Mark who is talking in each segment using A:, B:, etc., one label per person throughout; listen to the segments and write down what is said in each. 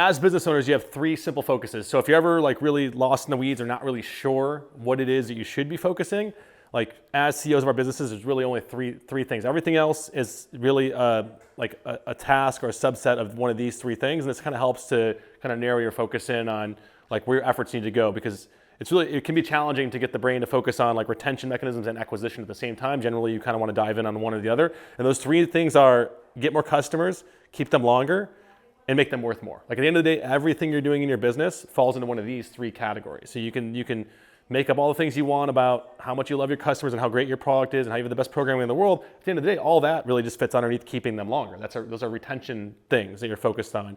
A: as business owners, you have 3 simple focuses. So if you're ever like really lost in the weeds or not really sure what it is that you should be focusing, like as CEOs of our businesses, there's really only three things. Everything else is really like a task or a subset of one of these 3 things. And this kind of helps to kind of narrow your focus in on like where your efforts need to go, because it can be challenging to get the brain to focus on like retention mechanisms and acquisition at the same time. Generally, you kind of want to dive in on one or the other. And those 3 things are get more customers, keep them longer, and make them worth more. Like at the end of the day, everything you're doing in your business falls into one of these 3 categories. So you can make up all the things you want about how much you love your customers and how great your product is and how you have the best programming in the world. At the end of the day, all that really just fits underneath keeping them longer. Those are retention things that you're focused on.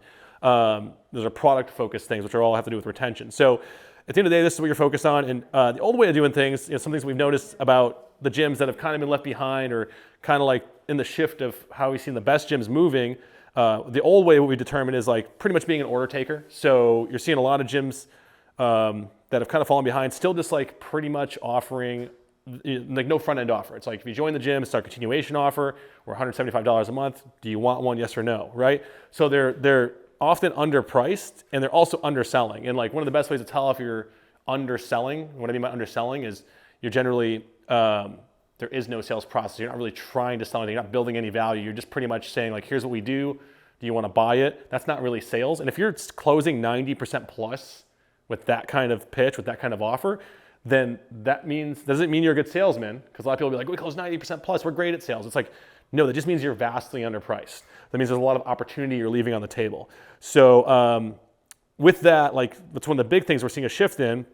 A: Those are product focused things, which all have to do with retention. So at the end of the day, this is what you're focused on. And the old way of doing things, some things we've noticed about the gyms that have kind of been left behind, or kind of like in the shift of how we've seen the best gyms moving. The old way, what we determined is like pretty much being an order taker. So you're seeing a lot of gyms that have kind of fallen behind, still just like pretty much offering like no front end offer. It's like if you join the gym, it's our continuation offer. We're $175 a month. Do you want one? Yes or no, right? So they're often underpriced, and they're also underselling. And like one of the best ways to tell if you're underselling, what I mean by underselling is you're generally, there is no sales process. You're not really trying to sell anything. You're not building any value. You're just pretty much saying like, here's what we do. Do you want to buy it? That's not really sales. And if you're closing 90% plus with that kind of pitch, with that kind of offer, then that doesn't mean you're a good salesman, because a lot of people will be like, we close 90% plus, we're great at sales. It's like, no, that just means you're vastly underpriced. That means there's a lot of opportunity you're leaving on the table. So with that, like that's one of the big things we're seeing a shift in,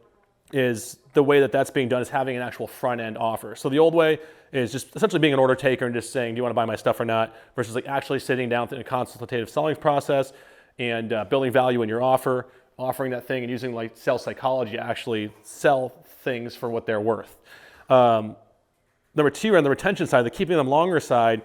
A: is the way that that's being done is having an actual front end offer. So the old way is just essentially being an order taker and just saying, do you want to buy my stuff or not, versus like actually sitting down in a consultative selling process and building value in your offer, offering that thing and using like sales psychology to actually sell things for what they're worth. Number 2, on the retention side, the keeping them longer side,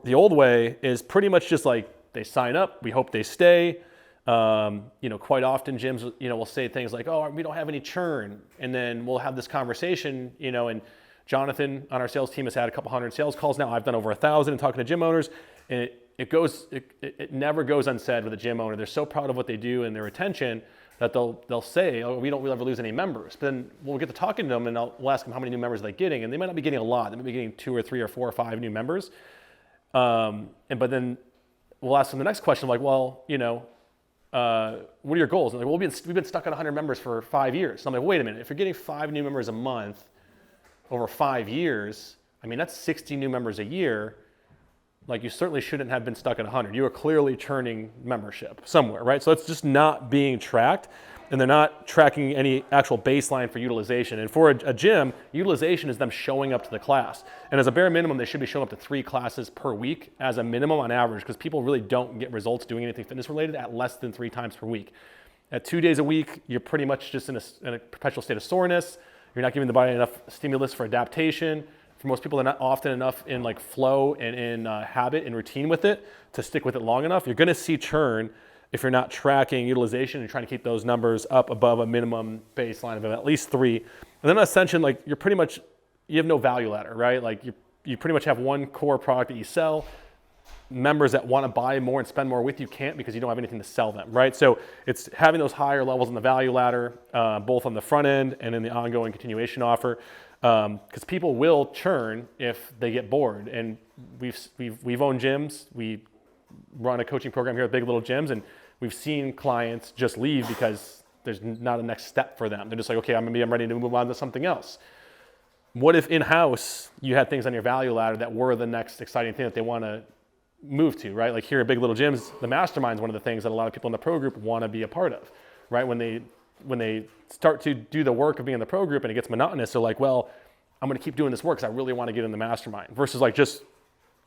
A: the old way is pretty much just like they sign up, we hope they stay. Quite often gyms, will say things like, oh, we don't have any churn. And then we'll have this conversation, and Jonathan on our sales team has had a couple hundred sales calls now. I've done over 1,000 and talking to gym owners, and it never goes unsaid with a gym owner. They're so proud of what they do and their retention that they'll say, oh, we don't ever lose any members. But then we'll get to talking to them and we'll ask them how many new members they're getting. And they might not be getting a lot. They might be getting 2 or 3 or 4 or 5 new members. But then we'll ask them the next question, like, well, what are your goals? And like, well, we've been stuck at 100 members for 5 years. So I'm like, wait a minute, if you're getting 5 new members a month over 5 years, I mean, that's 60 new members a year. Like, you certainly shouldn't have been stuck at 100. You are clearly churning membership somewhere, right? So it's just not being tracked, and they're not tracking any actual baseline for utilization. And for a gym, utilization is them showing up to the class. And as a bare minimum, they should be showing up to 3 classes per week as a minimum on average, because people really don't get results doing anything fitness related at less than 3 times per week. At 2 days a week, you're pretty much just in a perpetual state of soreness. You're not giving the body enough stimulus for adaptation. For most people, they're not often enough in like flow and in habit and routine with it to stick with it long enough. You're going to see churn if you're not tracking utilization and trying to keep those numbers up above a minimum baseline of at least 3. And then ascension, like you have no value ladder, right? Like you pretty much have one core product that you sell. Members that want to buy more and spend more with you can't, because you don't have anything to sell them, right? So it's having those higher levels in the value ladder, both on the front end and in the ongoing continuation offer. Because people will churn if they get bored, and we've owned gyms. We run a coaching program here at Big Little Gyms, and we've seen clients just leave because there's not a next step for them. They're just like, okay, I'm ready to move on to something else. What if in-house you had things on your value ladder that were the next exciting thing that they want to move to, right? Like here at Big Little Gyms, the mastermind is one of the things that a lot of people in the pro group want to be a part of, right? When they start to do the work of being in the pro group and it gets monotonous, they're like, well, I'm going to keep doing this work because I really want to get in the mastermind, versus like just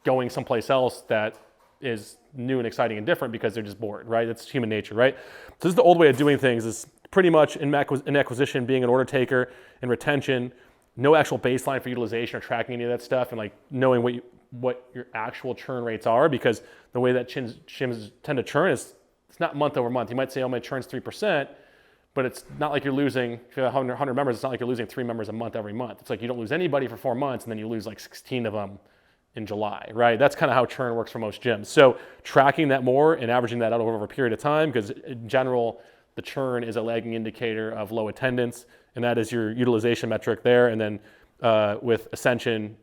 A: going someplace else that is new and exciting and different because they're just bored, right? It's human nature, right? So this is the old way of doing things, is pretty much in acquisition, being an order taker, and retention, no actual baseline for utilization or tracking any of that stuff, and like knowing what your actual churn rates are, because the way that gyms tend to churn is it's not month over month. You might say, oh, my churn's 3%, but it's not like you're losing, if you have 100 members, it's not like you're losing 3 members a month every month. It's like you don't lose anybody for 4 months, and then you lose like 16 of them in July, right? That's kind of how churn works for most gyms. So tracking that more and averaging that out over a period of time, because in general, the churn is a lagging indicator of low attendance, and that is your utilization metric there. And then with Ascension,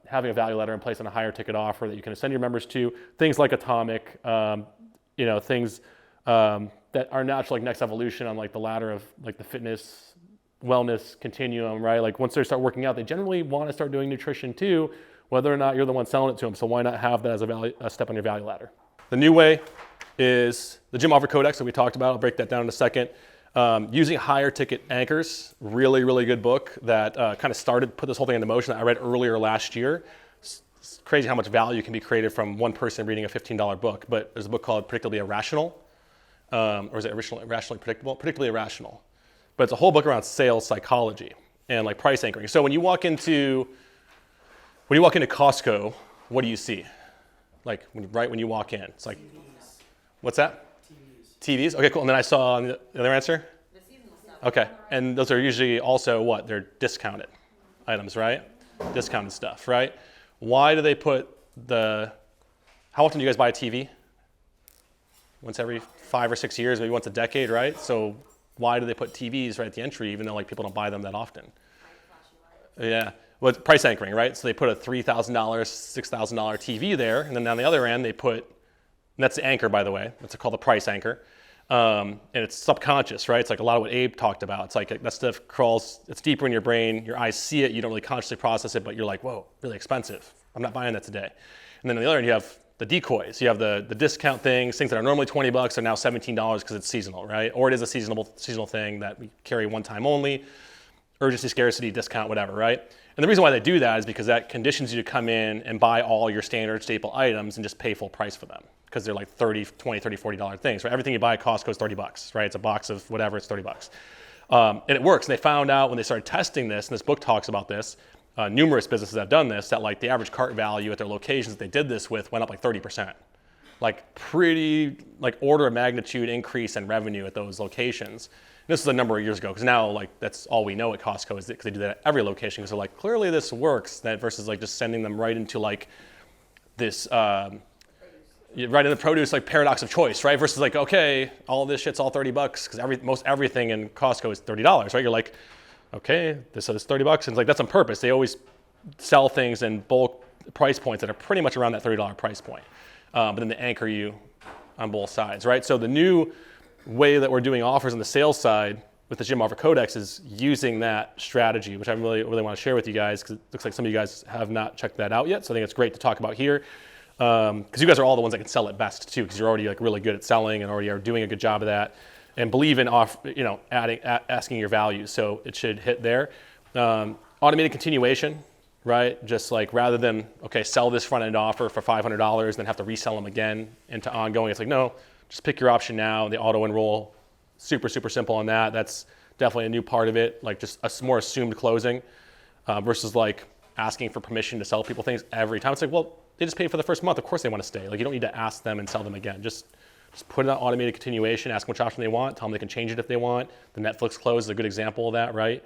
A: having a value ladder in place on a higher ticket offer that you can send your members to, things like Atomic, things that are natural, like Next Evolution on like the ladder of like the fitness, wellness continuum, right? Like once they start working out, they generally want to start doing nutrition too, whether or not you're the one selling it to them. So why not have that as a step on your value ladder? The new way is the Gym Offer Codex that we talked about. I'll break that down in a second. Using higher ticket anchors, really, really good book that kind of put this whole thing into motion that I read earlier last year. It's crazy how much value can be created from one person reading a $15 book, but there's a book called Predictably Irrational, or is it Irrationally Predictable? Predictably Irrational. But it's a whole book around sales psychology and like price anchoring. So when you walk into Costco, what do you see? Like right when you walk in, it's like, TVs. What's that? TVs. Okay, cool. And then I saw on the other answer? The seasonal stuff. Okay, and those are usually also what? They're discounted items, right? Discounted stuff, right? Why do they put how often do you guys buy a TV? Once every 5 or 6 years, maybe once a decade, right? So why do they put TVs right at the entry, even though like people don't buy them that often? Yeah. Well, it's price anchoring, right? So they put a $3,000, $6,000 TV there, and then on the other end they put, and that's the anchor, by the way. That's called the price anchor, and it's subconscious, right? It's like a lot of what Abe talked about. It's like that stuff crawls, it's deeper in your brain. Your eyes see it, you don't really consciously process it, but you're like, whoa, really expensive. I'm not buying that today. And then on the other end, you have the decoys. You have the discount things that are normally $20 are now $17 because it's seasonal, right? Or it is a seasonal thing that we carry one time only, urgency, scarcity, discount, whatever, right? And the reason why they do that is because that conditions you to come in and buy all your standard staple items and just pay full price for them because they're like $30, $20, $30, $40 things, right? Everything you buy at Costco is $30, right? It's a box of whatever, it's $30. And it works. And they found out when they started testing this, and this book talks about this, numerous businesses have done this, that like the average cart value at their locations that they did this with went up like 30%. Like pretty like order of magnitude increase in revenue at those locations. And this is a number of years ago, because now like that's all we know at Costco is because they do that at every location. Because they're like, clearly this works, that versus like just sending them right into like this, right in the produce like paradox of choice, right? Versus like, okay, all this shit's all $30 because most everything in Costco is $30, right? You're like, okay, this is $30, and it's like that's on purpose. They always sell things in bulk price points that are pretty much around that $30 price point, but then they anchor you on both sides, right? So the new way that we're doing offers on the sales side with the Gym Offer Codex is using that strategy, which I really want to share with you guys because it looks like some of you guys have not checked that out yet. So I think it's great to talk about here because you guys are all the ones that can sell it best too, because you're already like really good at selling and already are doing a good job of that. And believe in asking your value, so it should hit there. Automated continuation, right? Just like rather than sell this front end offer for $500 and then have to resell them again into ongoing. It's like no, just pick your option now. The auto enroll, super simple on that. That's definitely a new part of it. Like just a more assumed closing versus like asking for permission to sell people things every time. It's like well, they just paid for the first month. Of course they want to stay. Like you don't need to ask them and sell them again. Just put it on automated continuation, ask them which option they want, tell them they can change it if they want. The Netflix close is a good example of that, right?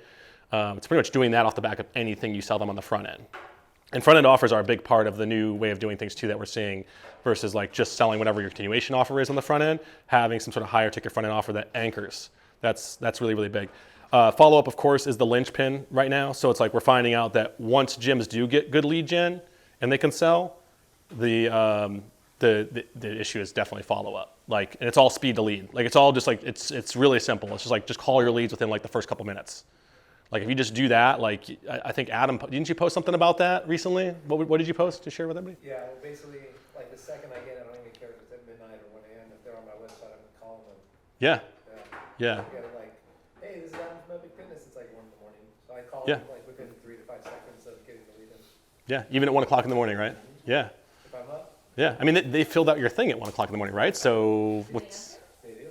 A: It's pretty much doing that off the back of anything you sell them on the front end. And front end offers are a big part of the new way of doing things too that we're seeing versus like just selling whatever your continuation offer is on the front end, having some sort of higher ticket front end offer that anchors. That's really big. Follow-up, of course, is the linchpin right now. So it's like we're finding out that once gyms do get good lead gen and they can sell, the issue is definitely follow-up. Like, and it's all speed to lead. Like, it's all just like, it's really simple. It's just like, just call your leads within like the first couple minutes. Like, if you just do that, like, I think Adam, didn't you post something about that recently? What did you post to share with everybody?
B: Yeah, well, basically, like the second I get it, I don't even care if it's at midnight or 1 a.m. If they're on my website, I'm calling them.
A: Yeah.
B: You get it like, hey, this is Adam from Epic Fitness. It's like 1 in the morning. So I call them like within 3 to 5 seconds of getting the lead in.
A: Yeah, even at 1 o'clock in the morning, right? Mm-hmm. Yeah.
B: If I'm up.
A: Yeah, I mean, they filled out your thing at 1 o'clock in the morning, right? So what's...
B: They do.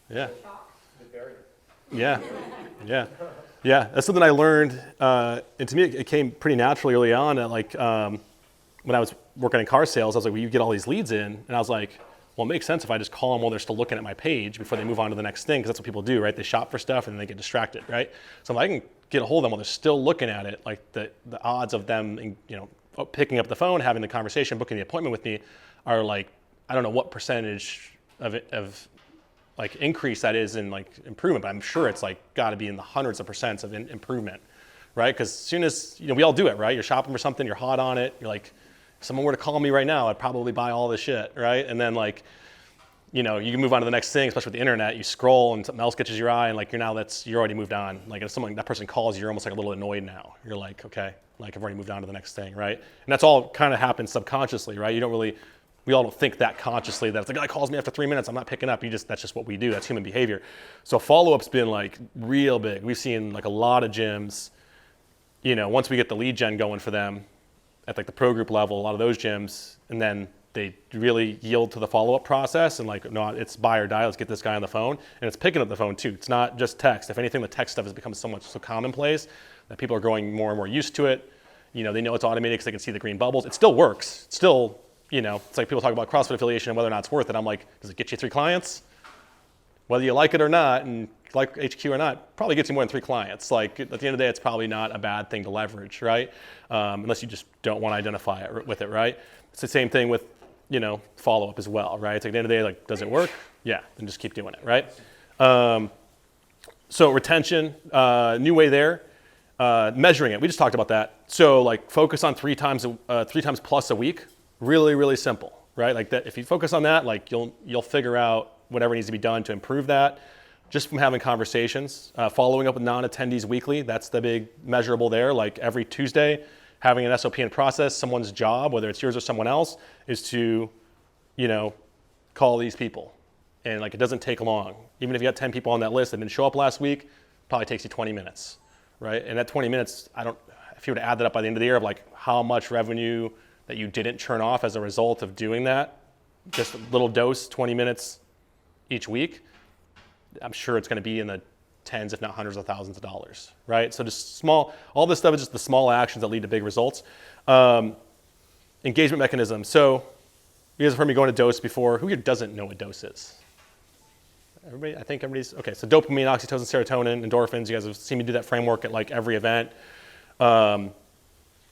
A: Yeah.
B: The barrier.
A: Yeah. That's something I learned, and to me, it came pretty naturally early on. Like when I was working in car sales, I was like, well, you get all these leads in, and I was like, well, it makes sense if I just call them while they're still looking at my page before they move on to the next thing, because that's what people do, right? They shop for stuff and then they get distracted, right? So if I can get a hold of them while they're still looking at it, like the odds of them, picking up the phone, having the conversation, booking the appointment with me are like, I don't know what percentage of like increase that is in like improvement, but I'm sure it's like got to be in the hundreds of percents of improvement, right? Because as soon as, we all do it, right? You're shopping for something, you're hot on it. You're like, if someone were to call me right now, I'd probably buy all this shit, right? And then like, you can move on to the next thing, especially with the internet. You scroll and something else catches your eye, and like you're already moved on. Like if that person calls you, you're almost like a little annoyed now. You're like, okay, like I've already moved on to the next thing, right? And that's all kind of happens subconsciously, right? We all don't think that consciously that if the guy calls me after 3 minutes, I'm not picking up. That's just what we do. That's human behavior. So follow-up's been like real big. We've seen like a lot of gyms, once we get the lead gen going for them at like the pro group level, a lot of those gyms, and then they really yield to the follow-up process and like, no, it's buy or die. Let's get this guy on the phone. And it's picking up the phone too. It's not just text. If anything, the text stuff has become so commonplace that people are growing more and more used to it. They know it's automated because they can see the green bubbles. It still works. It's still, it's like people talk about CrossFit affiliation and whether or not it's worth it. I'm like, does it get you 3 clients? Whether you like it or not, and like HQ or not, probably gets you more than 3 clients. Like at the end of the day, it's probably not a bad thing to leverage, right? Unless you just don't want to identify it with it, right? It's the same thing with, follow-up as well, right? It's like at the end of the day, like, does it work? Yeah, then just keep doing it, right? So retention, new way there. Measuring it, we just talked about that. So like focus on 3 times plus a week. Really, really simple, right? Like that. If you focus on that, like you'll figure out whatever needs to be done to improve that. Just from having conversations, following up with non-attendees weekly. That's the big measurable there. Like every Tuesday, having an SOP and process. Someone's job, whether it's yours or someone else, is to, call these people, and like it doesn't take long. Even if you got 10 people on that list that didn't show up last week, probably takes you 20 minutes, right? And that 20 minutes, if you were to add that up by the end of the year of like how much revenue that you didn't churn off as a result of doing that, just a little dose, 20 minutes each week, I'm sure it's going to be in the tens, if not hundreds of thousands of dollars, right? So just all this stuff is just the small actions that lead to big results. Engagement mechanisms. So you guys have heard me go into dose before. Who here doesn't know what dose is? Everybody, I think everybody's, okay, so dopamine, oxytocin, serotonin, endorphins. You guys have seen me do that framework at like every event. And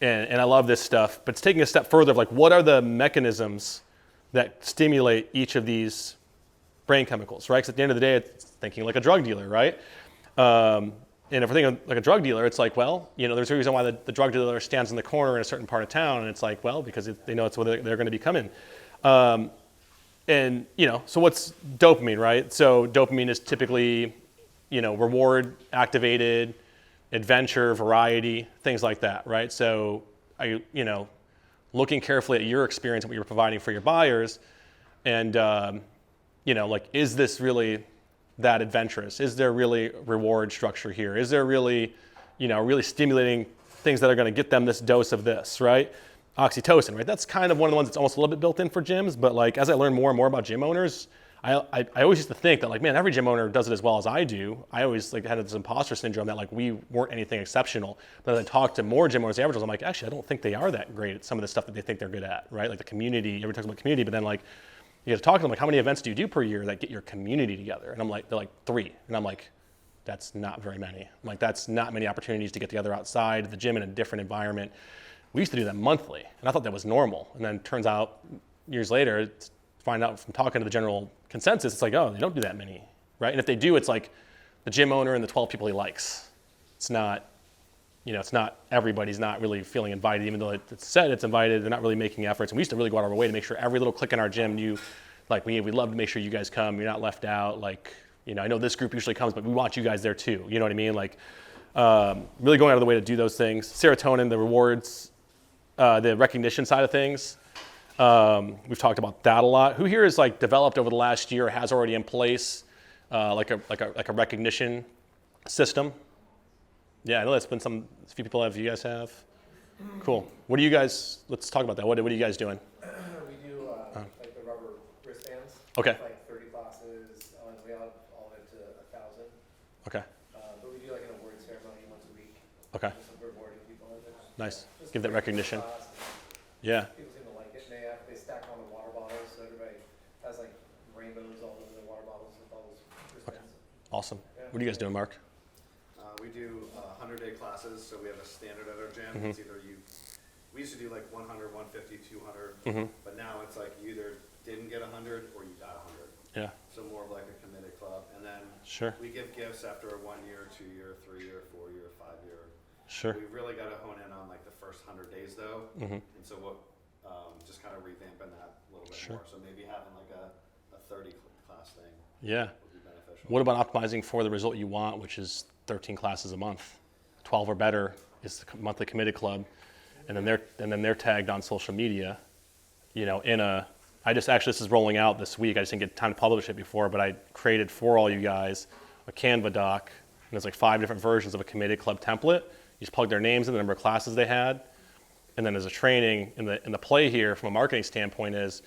A: I love this stuff, but it's taking a step further of like, what are the mechanisms that stimulate each of these brain chemicals, right? Because at the end of the day, it's thinking like a drug dealer, right? And if we're thinking like a drug dealer, it's like, well, there's a reason why the drug dealer stands in the corner in a certain part of town, and it's like, well, because they know it's where they're going to be coming. And, so what's dopamine, right? So dopamine is typically, reward activated, adventure, variety, things like that, right? So are you, looking carefully at your experience and what you're providing for your buyers, and, like, is this really that adventurous? Is there really reward structure here? Is there really, really stimulating things that are going to get them this dose of this, right? Oxytocin, right? That's kind of one of the ones that's almost a little bit built in for gyms, but like as I learn more and more about gym owners, I always used to think that like, man, every gym owner does it as well as I do. I always like had this imposter syndrome that like we weren't anything exceptional. But as I talk to more gym owners, the averages, I'm like, actually, I don't think they are that great at some of the stuff that they think they're good at, right? Like the community, everybody talks about community, but then like you get to talk to them, like how many events do you do per year that get your community together? And they're like 3. And I'm like, that's not very many. I'm like, that's not many opportunities to get together outside the gym in a different environment. We used to do that monthly, and I thought that was normal. And then it turns out years later, find out from talking to the general consensus, it's like, oh, they don't do that many, right? And if they do, it's like the gym owner and the 12 people he likes. It's not, it's not, everybody's not really feeling invited, even though it's said it's invited, they're not really making efforts. And we used to really go out of our way to make sure every little clique in our gym knew, like, we'd love to make sure you guys come, you're not left out. Like, I know this group usually comes, but we want you guys there too. You know what I mean? Like, really going out of the way to do those things. Serotonin, the rewards, the recognition side of things. We've talked about that a lot. Who here is like developed over the last year, has already in place like a recognition system? Yeah, I know that's been a few people have. You guys have? Cool. What do you guys? Let's talk about that. What are you guys doing?
B: We do like the rubber wristbands.
A: Okay.
B: Like 30 classes. We have all the way to 1,000.
A: Okay.
B: But we do like an award ceremony once a week.
A: Okay.
B: Just rewarding people.
A: Nice. Give that recognition. Yeah.
B: People seem to like it. They stack on the water bottles, so everybody has like rainbows all over the water bottles with all those wristbands.
A: Okay. Awesome.
B: Yeah.
A: What are you guys doing, Mark?
C: We do 100-day classes, so we have a standard at our gym.
A: Mm-hmm.
C: It's either you we used to do like 100, 150, 200, but now it's like you either didn't get 100 or you got 100.
A: Yeah.
C: So more of like a committed club. And then
A: Sure.
C: we give gifts after a 1 year, 2 year, 3 year, 4 year, 5 year.
A: Sure.
C: We really got to hone in on like the first 100 days though. And so what, just kind of revamping that a little bit
A: Sure.
C: more. So maybe having like a 30 class thing
A: Yeah.
C: would be beneficial.
A: What about optimizing for the result you want, which is 13 classes a month? 12 or better is the monthly committed club. And then they're tagged on social media, you know, this is rolling out this week. I just didn't get time to publish it before, but I created for all you guys a Canva doc, and there's like 5 different versions of a committed club template. You just plug their names in, the number of classes they had, and then as a training, in the play here from a marketing standpoint is,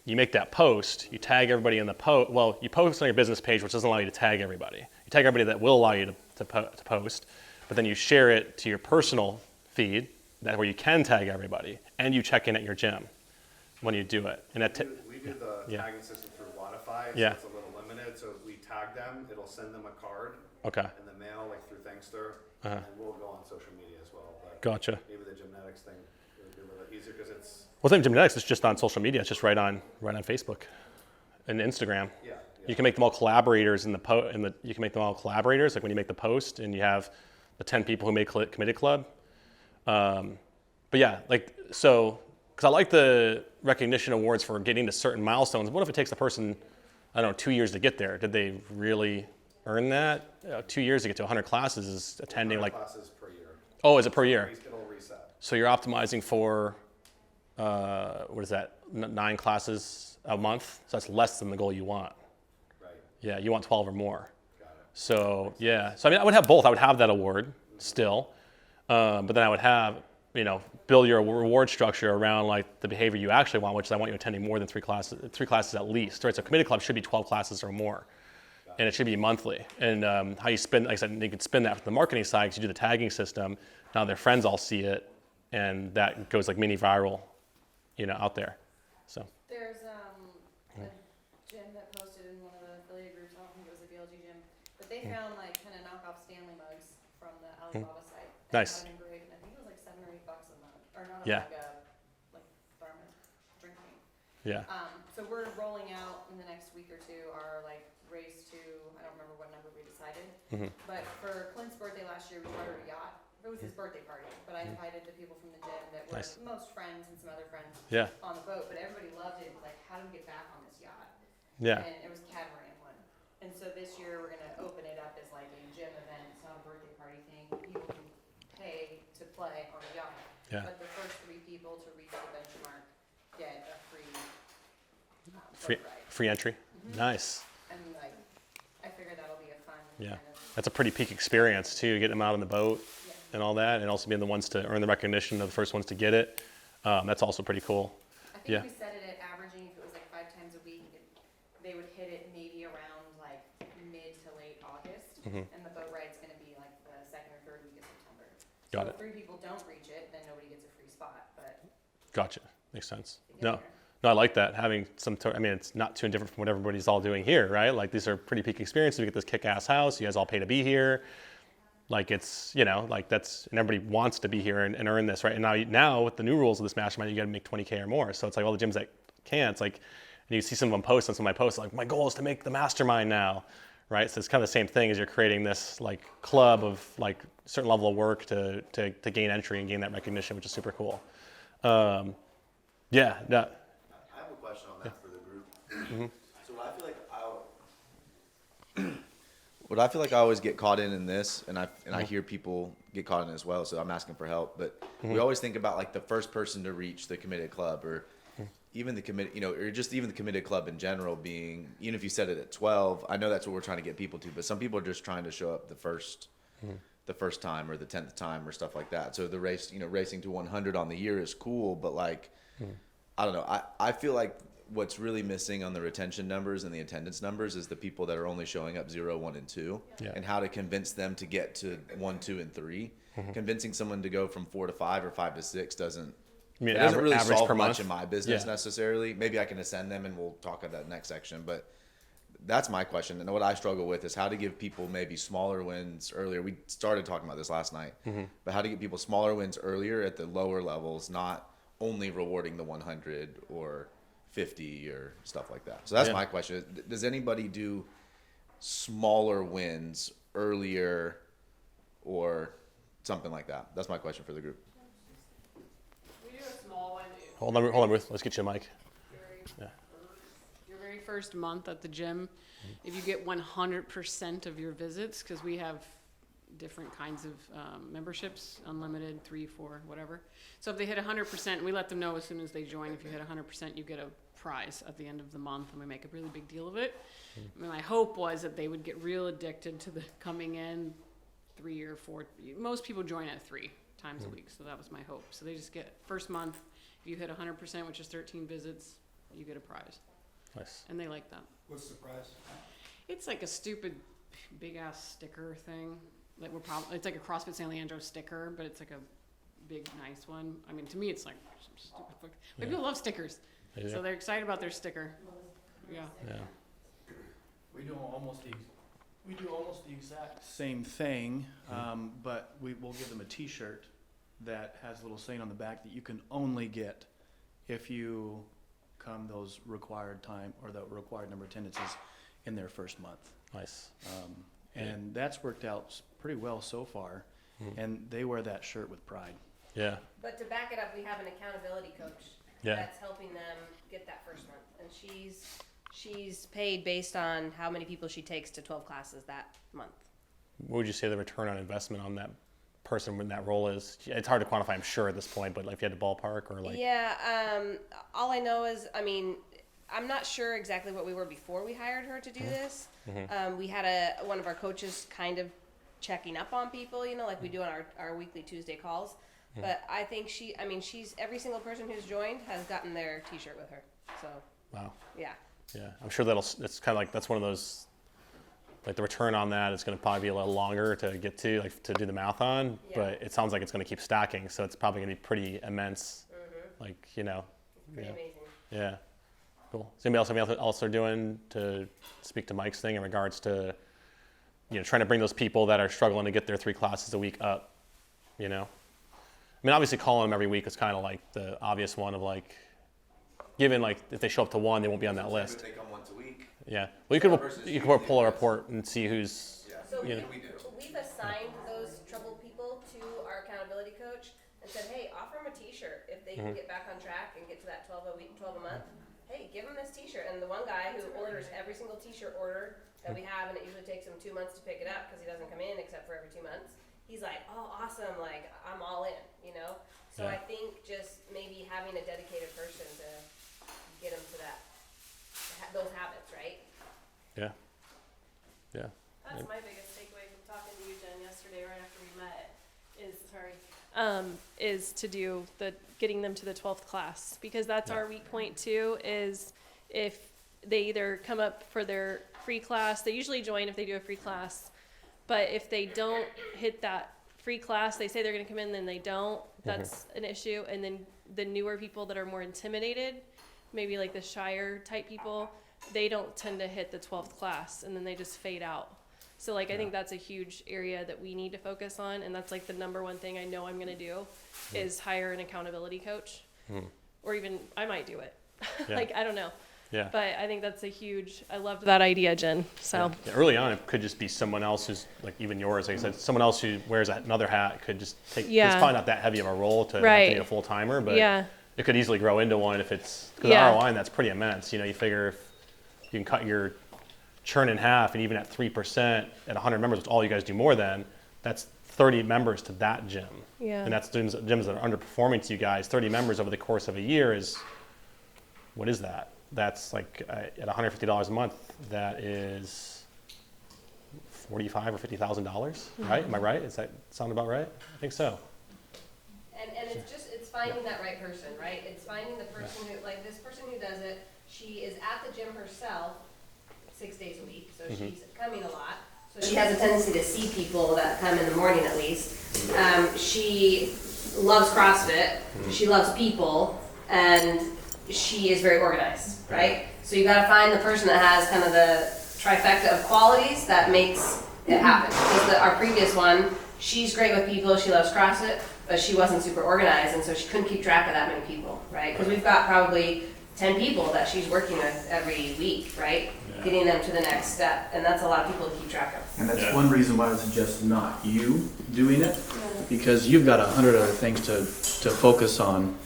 A: you make that post, you tag everybody in the post. Well, you post on your business page, which doesn't allow you to tag everybody. You tag everybody that will allow you to post, but then you share it to your personal feed, that where you can tag everybody, and you check in at your gym when you do it. And
C: We do the tagging system through Wodify, so
A: Yeah.
C: it's a little limited. So if we tag them, it'll send them a card
A: Okay.
C: in the mail, like through Thankster, and we'll go on social media as well. But
A: Gotcha.
C: maybe the gymnatics thing would be a little easier because it's
A: Well, I think gymnatics is just on social media. It's just right on Facebook and Instagram.
C: yeah.
A: You can make them all collaborators you can make them all collaborators. Like when you make the post and you have the 10 people who made committed club. But yeah, like so, because I like the recognition awards for getting to certain milestones. What if it takes the person, I don't know, 2 years to get there? Did they really earn that? 2 years to get to 100 classes is attending
C: 100
A: like.
C: classes per year.
A: Oh, is it per year?
C: It'll reset.
A: So you're optimizing for, what is that, 9 classes a month? So that's less than the goal you want.
C: Right.
A: Yeah, you want 12 or more.
C: Got it.
A: So yeah, so I mean, I would have both. I would have that award still, but then I would have, you know, build your reward structure around like the behavior you actually want, which is I want you attending more than 3 classes at least. Right, so committed club should be 12 classes or more, and it should be monthly. And how you spin, like I said, you could spin that from the marketing side because you do the tagging system. Now their friends all see it, and that goes like mini viral, you know, out there. So
D: There's a gym that posted in one of the affiliate groups, I don't think it was a BLG gym, but they found like kind of knockoff Stanley mugs from the Alibaba site. And
A: Nice.
D: had them engraved, and I think it was like $7 or $8 a mug, or not a
A: Yeah.
D: mug, like thermos drink thing.
A: yeah,
D: So we're rolling out in the next week or two our like race to, I don't remember what number we decided, but for Clint's birthday last year, we chartered a yacht. It was his birthday party, but I invited the people from the gym that were
A: Nice.
D: most friends and some other friends
A: yeah,
D: on the boat, but everybody loved it. Like, how do we get back on this yacht?
A: yeah,
D: And it was catamaran one. And so this year we're gonna open it up as like a gym event. It's not a birthday party thing. People can pay to play on the yacht.
A: Yeah.
D: But the first 3 people to reach the benchmark get a free
A: free
D: boat ride.
A: free entry. Nice.
D: And like, I figure that'll be a fun
A: Yeah,
D: kind of,
A: that's a pretty peak experience too, getting them out on the boat
D: yeah.
A: and all that, and also being the ones to earn the recognition of the first ones to get it. That's also pretty cool.
D: I think
A: Yeah.
D: we set it at averaging, if it was like 5 times a week, they would hit it maybe around like mid to late August. And the boat ride's gonna be like the 2nd or 3rd week of September.
A: Got
D: So
A: it.
D: if 3 people don't reach it, then nobody gets a free spot, but
A: Gotcha. Makes sense.
D: they get
A: No,
D: there.
A: no, I like that. Having some, I mean, it's not too different from what everybody's all doing here, right? Like these are pretty peak experiences. We get this kick-ass house. You guys all pay to be here. Like it's, you know, like that's, and everybody wants to be here and earn this, right? And now with the new rules of this mastermind, you got to make 20K or more. So it's like all the gyms that can't, it's like, and you see some of them post on some of my posts, like my goal is to make the mastermind now, right? So it's kind of the same thing as you're creating this like club of like certain level of work to gain entry and gain that recognition, which is super cool. Yeah, no,
E: I have a question on that for the group. So what I feel like I always get caught in this, and I hear people get caught in it as well. So I'm asking for help. But we always think about like the first person to reach the committed club, or even the committed, you know, or just even the committed club in general being, even if you set it at 12. I know that's what we're trying to get people to, but some people are just trying to show up the first time or the 10th time or stuff like that. So the race, you know, racing to 100 on the year is cool, but like, I don't know. I feel like what's really missing on the retention numbers and the attendance numbers is the people that are only showing up 0, 1, and 2, and how to convince them to get to 1, 2, and 3. Convincing someone to go from 4 to 5 or 5 to 6 doesn't really
A: average
E: solve
A: per
E: much
A: month?
E: in my business
A: Yeah.
E: necessarily. Maybe I can ascend them, and we'll talk about that next section. But that's my question. And what I struggle with is how to give people maybe smaller wins earlier. We started talking about this last night, but how to get people smaller wins earlier at the lower levels, not only rewarding the 100 or 50 or stuff like that. So that's my question. Does anybody do smaller wins earlier or something like that? That's my question for the group.
F: We do a small one.
A: Hold on, Ruth. Let's get you a mic.
F: Your very first month at the gym, if you get 100% of your visits, because we have different kinds of memberships, unlimited, 3, 4, whatever. So if they hit 100%, we let them know as soon as they join. If you hit 100%, you get a prize at the end of the month, and we make a really big deal of it. And my hope was that they would get real addicted to the coming in 3 or 4. Most people join at 3 times a week, so that was my hope. So they just get first month. If you hit 100%, which is 13 visits, you get a prize.
A: Nice.
F: And they like that.
B: What's the price?
F: It's like a stupid big ass sticker thing. Like it's like a CrossFit San Leandro sticker, but it's like a big nice one. I mean, to me, it's like some stupid book. But people love stickers, so they're excited about their sticker. Yeah.
G: We do almost the exact same thing, but we'll give them a T-shirt that has a little saying on the back that you can only get if you come those required time or the required number of attendances in their first month.
A: Nice.
G: And that's worked out pretty well so far, and they wear that shirt with pride.
A: Yeah.
D: But to back it up, we have an accountability coach that's helping them get that first month, and she's paid based on how many people she takes to 12 classes that month.
A: What would you say the return on investment on that person when that role is? It's hard to quantify, I'm sure, at this point, but like if you had to ballpark or like.
D: Yeah. All I know is, I mean, I'm not sure exactly what we were before we hired her to do this. We had one of our coaches kind of checking up on people, you know, like we do on our weekly Tuesday calls. But I think she's every single person who's joined has gotten their T-shirt with her. So.
A: Wow.
D: Yeah.
A: Yeah, I'm sure it's kind of like, that's one of those, like the return on that is going to probably be a little longer to get to, like to do the math on, but it sounds like it's going to keep stacking. So it's probably going to be pretty immense. Like, you know.
D: It's pretty amazing.
A: Yeah. Cool. Does anybody else have anything else they're doing to speak to Mike's thing in regards to, you know, trying to bring those people that are struggling to get their 3 classes a week up, you know? I mean, obviously calling them every week is kind of like the obvious one of like, given like if they show up to 1, they won't be on that list.
E: They come once a week.
A: Yeah. Well, you could pull a report and see who's.
E: Yeah.
D: So
A: you know.
D: we've assigned those troubled people to our accountability coach and said, hey, offer them a T-shirt if they can get back on track and get to that 12 a week, 12 a month. Hey, give them this T-shirt. And the one guy who orders every single T-shirt order that we have, and it usually takes him 2 months to pick it up because he doesn't come in except for every 2 months. He's like, oh, awesome! Like I'm all in, you know. So I think just maybe having a dedicated person to get them to those habits, right?
A: Yeah. Yeah.
H: That's my biggest takeaway from talking to you, Jen, yesterday, right after we met, is to do getting them to the 12th class, because that's our weak point too, is if they either come up for their free class, they usually join if they do a free class, but if they don't hit that free class, they say they're going to come in, then they don't, that's an issue. And then the newer people that are more intimidated, maybe like the shyer type people, they don't tend to hit the 12th class, and then they just fade out. So like I think that's a huge area that we need to focus on, and that's like the number one thing I know I'm going to do is hire an accountability coach, or even I might do it. Like I don't know.
A: Yeah.
H: But I think that's a huge. I loved that idea, Jen. So
A: Yeah, early on, it could just be someone else who's like even yours. Like I said, someone else who wears another hat could just take. It's probably not that heavy of a role to have to need a full timer, but it could easily grow into one if it's because the ROI on that's pretty immense. You know, you figure if you can cut your churn in half, and even at 3% at 100 members, which all you guys do more than, that's 30 members to that gym.
H: Yeah.
A: And that's gyms that are underperforming to you guys. 30 members over the course of a year is, what is that? That's like at $150 a month, that is $45,000 or $50,000, right? Am I right? Does that sound about right? I think so.
D: And it's finding that right person, right? It's finding the person who, like this person who does it, she is at the gym herself 6 days a week, so she's coming a lot. So she has a tendency to see people that come in the morning at least. She loves CrossFit, she loves people, and she is very organized, right? So you gotta find the person that has kind of the trifecta of qualities that makes it happen. Because our previous one, she's great with people, she loves CrossFit, but she wasn't super organized, and so she couldn't keep track of that many people, right? Because we've got probably 10 people that she's working with every week, right? Getting them to the next step, and that's a lot of people to keep track of.
G: And that's one reason why I would suggest not you doing it, because you've got 100 other things to focus on,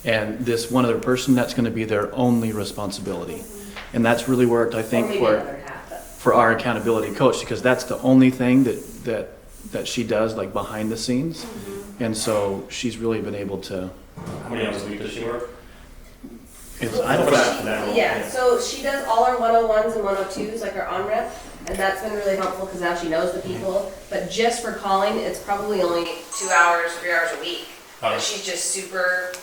G: and this one other person, that's gonna be their only responsibility. And that's really worked, I
D: Or
G: think,
D: maybe another half, but
G: for our accountability coach, because that's the only thing that she does, like, behind the scenes. And so she's really been able to,
A: How many hours a week does she work?
G: I don't know.
D: yeah, so she does all our 101s and 102s, like our on-rep, and that's been really helpful because now she knows the people. But just for calling, it's probably only 2 hours, 3 hours a week. But she's just super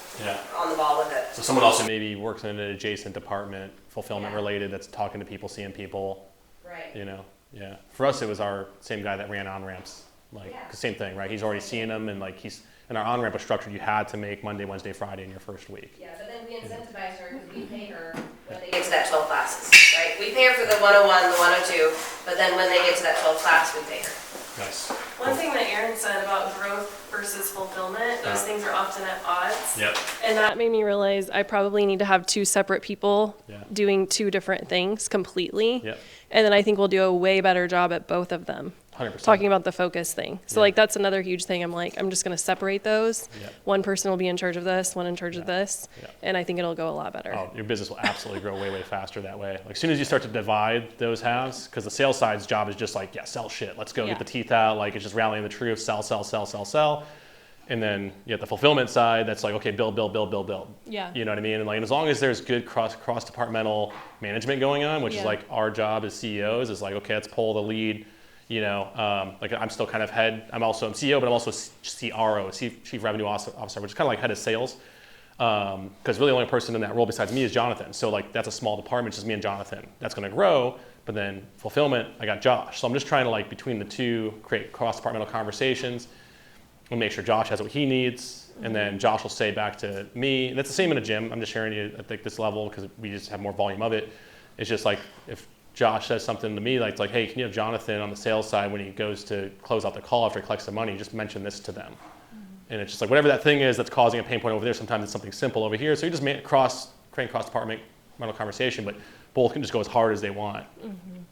D: on the ball with it.
A: So someone else who maybe works in an adjacent department, fulfillment related, that's talking to people, seeing people.
D: Right.
A: You know, yeah. For us, it was our same guy that ran on ramps. Like, same thing, right? He's already seeing them, and like and our on ramp was structured. You had to make Monday, Wednesday, Friday in your first week.
D: Yeah, but then we incentivize her because we pay her when they get to that 12 classes, right? We pay her for the 101, the 102, but then when they get to that 12 class, we pay her.
A: Nice.
H: One thing that Aaron said about growth versus fulfillment, those things are often at odds.
A: Yep.
H: And that made me realize I probably need to have 2 separate people
A: Yeah.
H: doing 2 different things completely.
A: Yep.
H: And then I think we'll do a way better job at both of them.
A: 100%.
H: Talking about the focus thing. So
A: Yeah.
H: like that's another huge thing. I'm like, I'm just gonna separate those.
A: Yep.
H: One person will be in charge of this, one in charge of this.
A: Yeah.
H: And I think it'll go a lot better.
A: Oh, your business will absolutely grow way, way faster that way. Like, as soon as you start to divide those halves, because the sales side's job is just like, sell shit. Let's go get the teeth out. Like, it's just rallying the troops, sell, sell, sell, sell, sell. And then you have the fulfillment side that's like, okay, build, build, build, build, build.
H: Yeah.
A: You know what I mean? And like, and as long as there's good cross-departmental management going on, which is like our job as CEOs, is like, okay, let's pull the lead. You know, like I'm still kind of head. I'm CEO, but I'm also CRO, Chief Revenue Officer, which is kind of like head of sales. Because really the only person in that role besides me is Jonathan. So like that's a small department, just me and Jonathan. That's going to grow. But then fulfillment, I got Josh. So I'm just trying to like between the two create cross-departmental conversations and make sure Josh has what he needs. And then Josh will say back to me, and it's the same in a gym. I'm just sharing you at like this level because we just have more volume of it. It's just like if Josh says something to me like, hey, can you have Jonathan on the sales side when he goes to close out the call after he collects the money, just mention this to them. And it's just like whatever that thing is that's causing a pain point over there, sometimes it's something simple over here. So you just create cross-departmental conversation, but both can just go as hard as they want.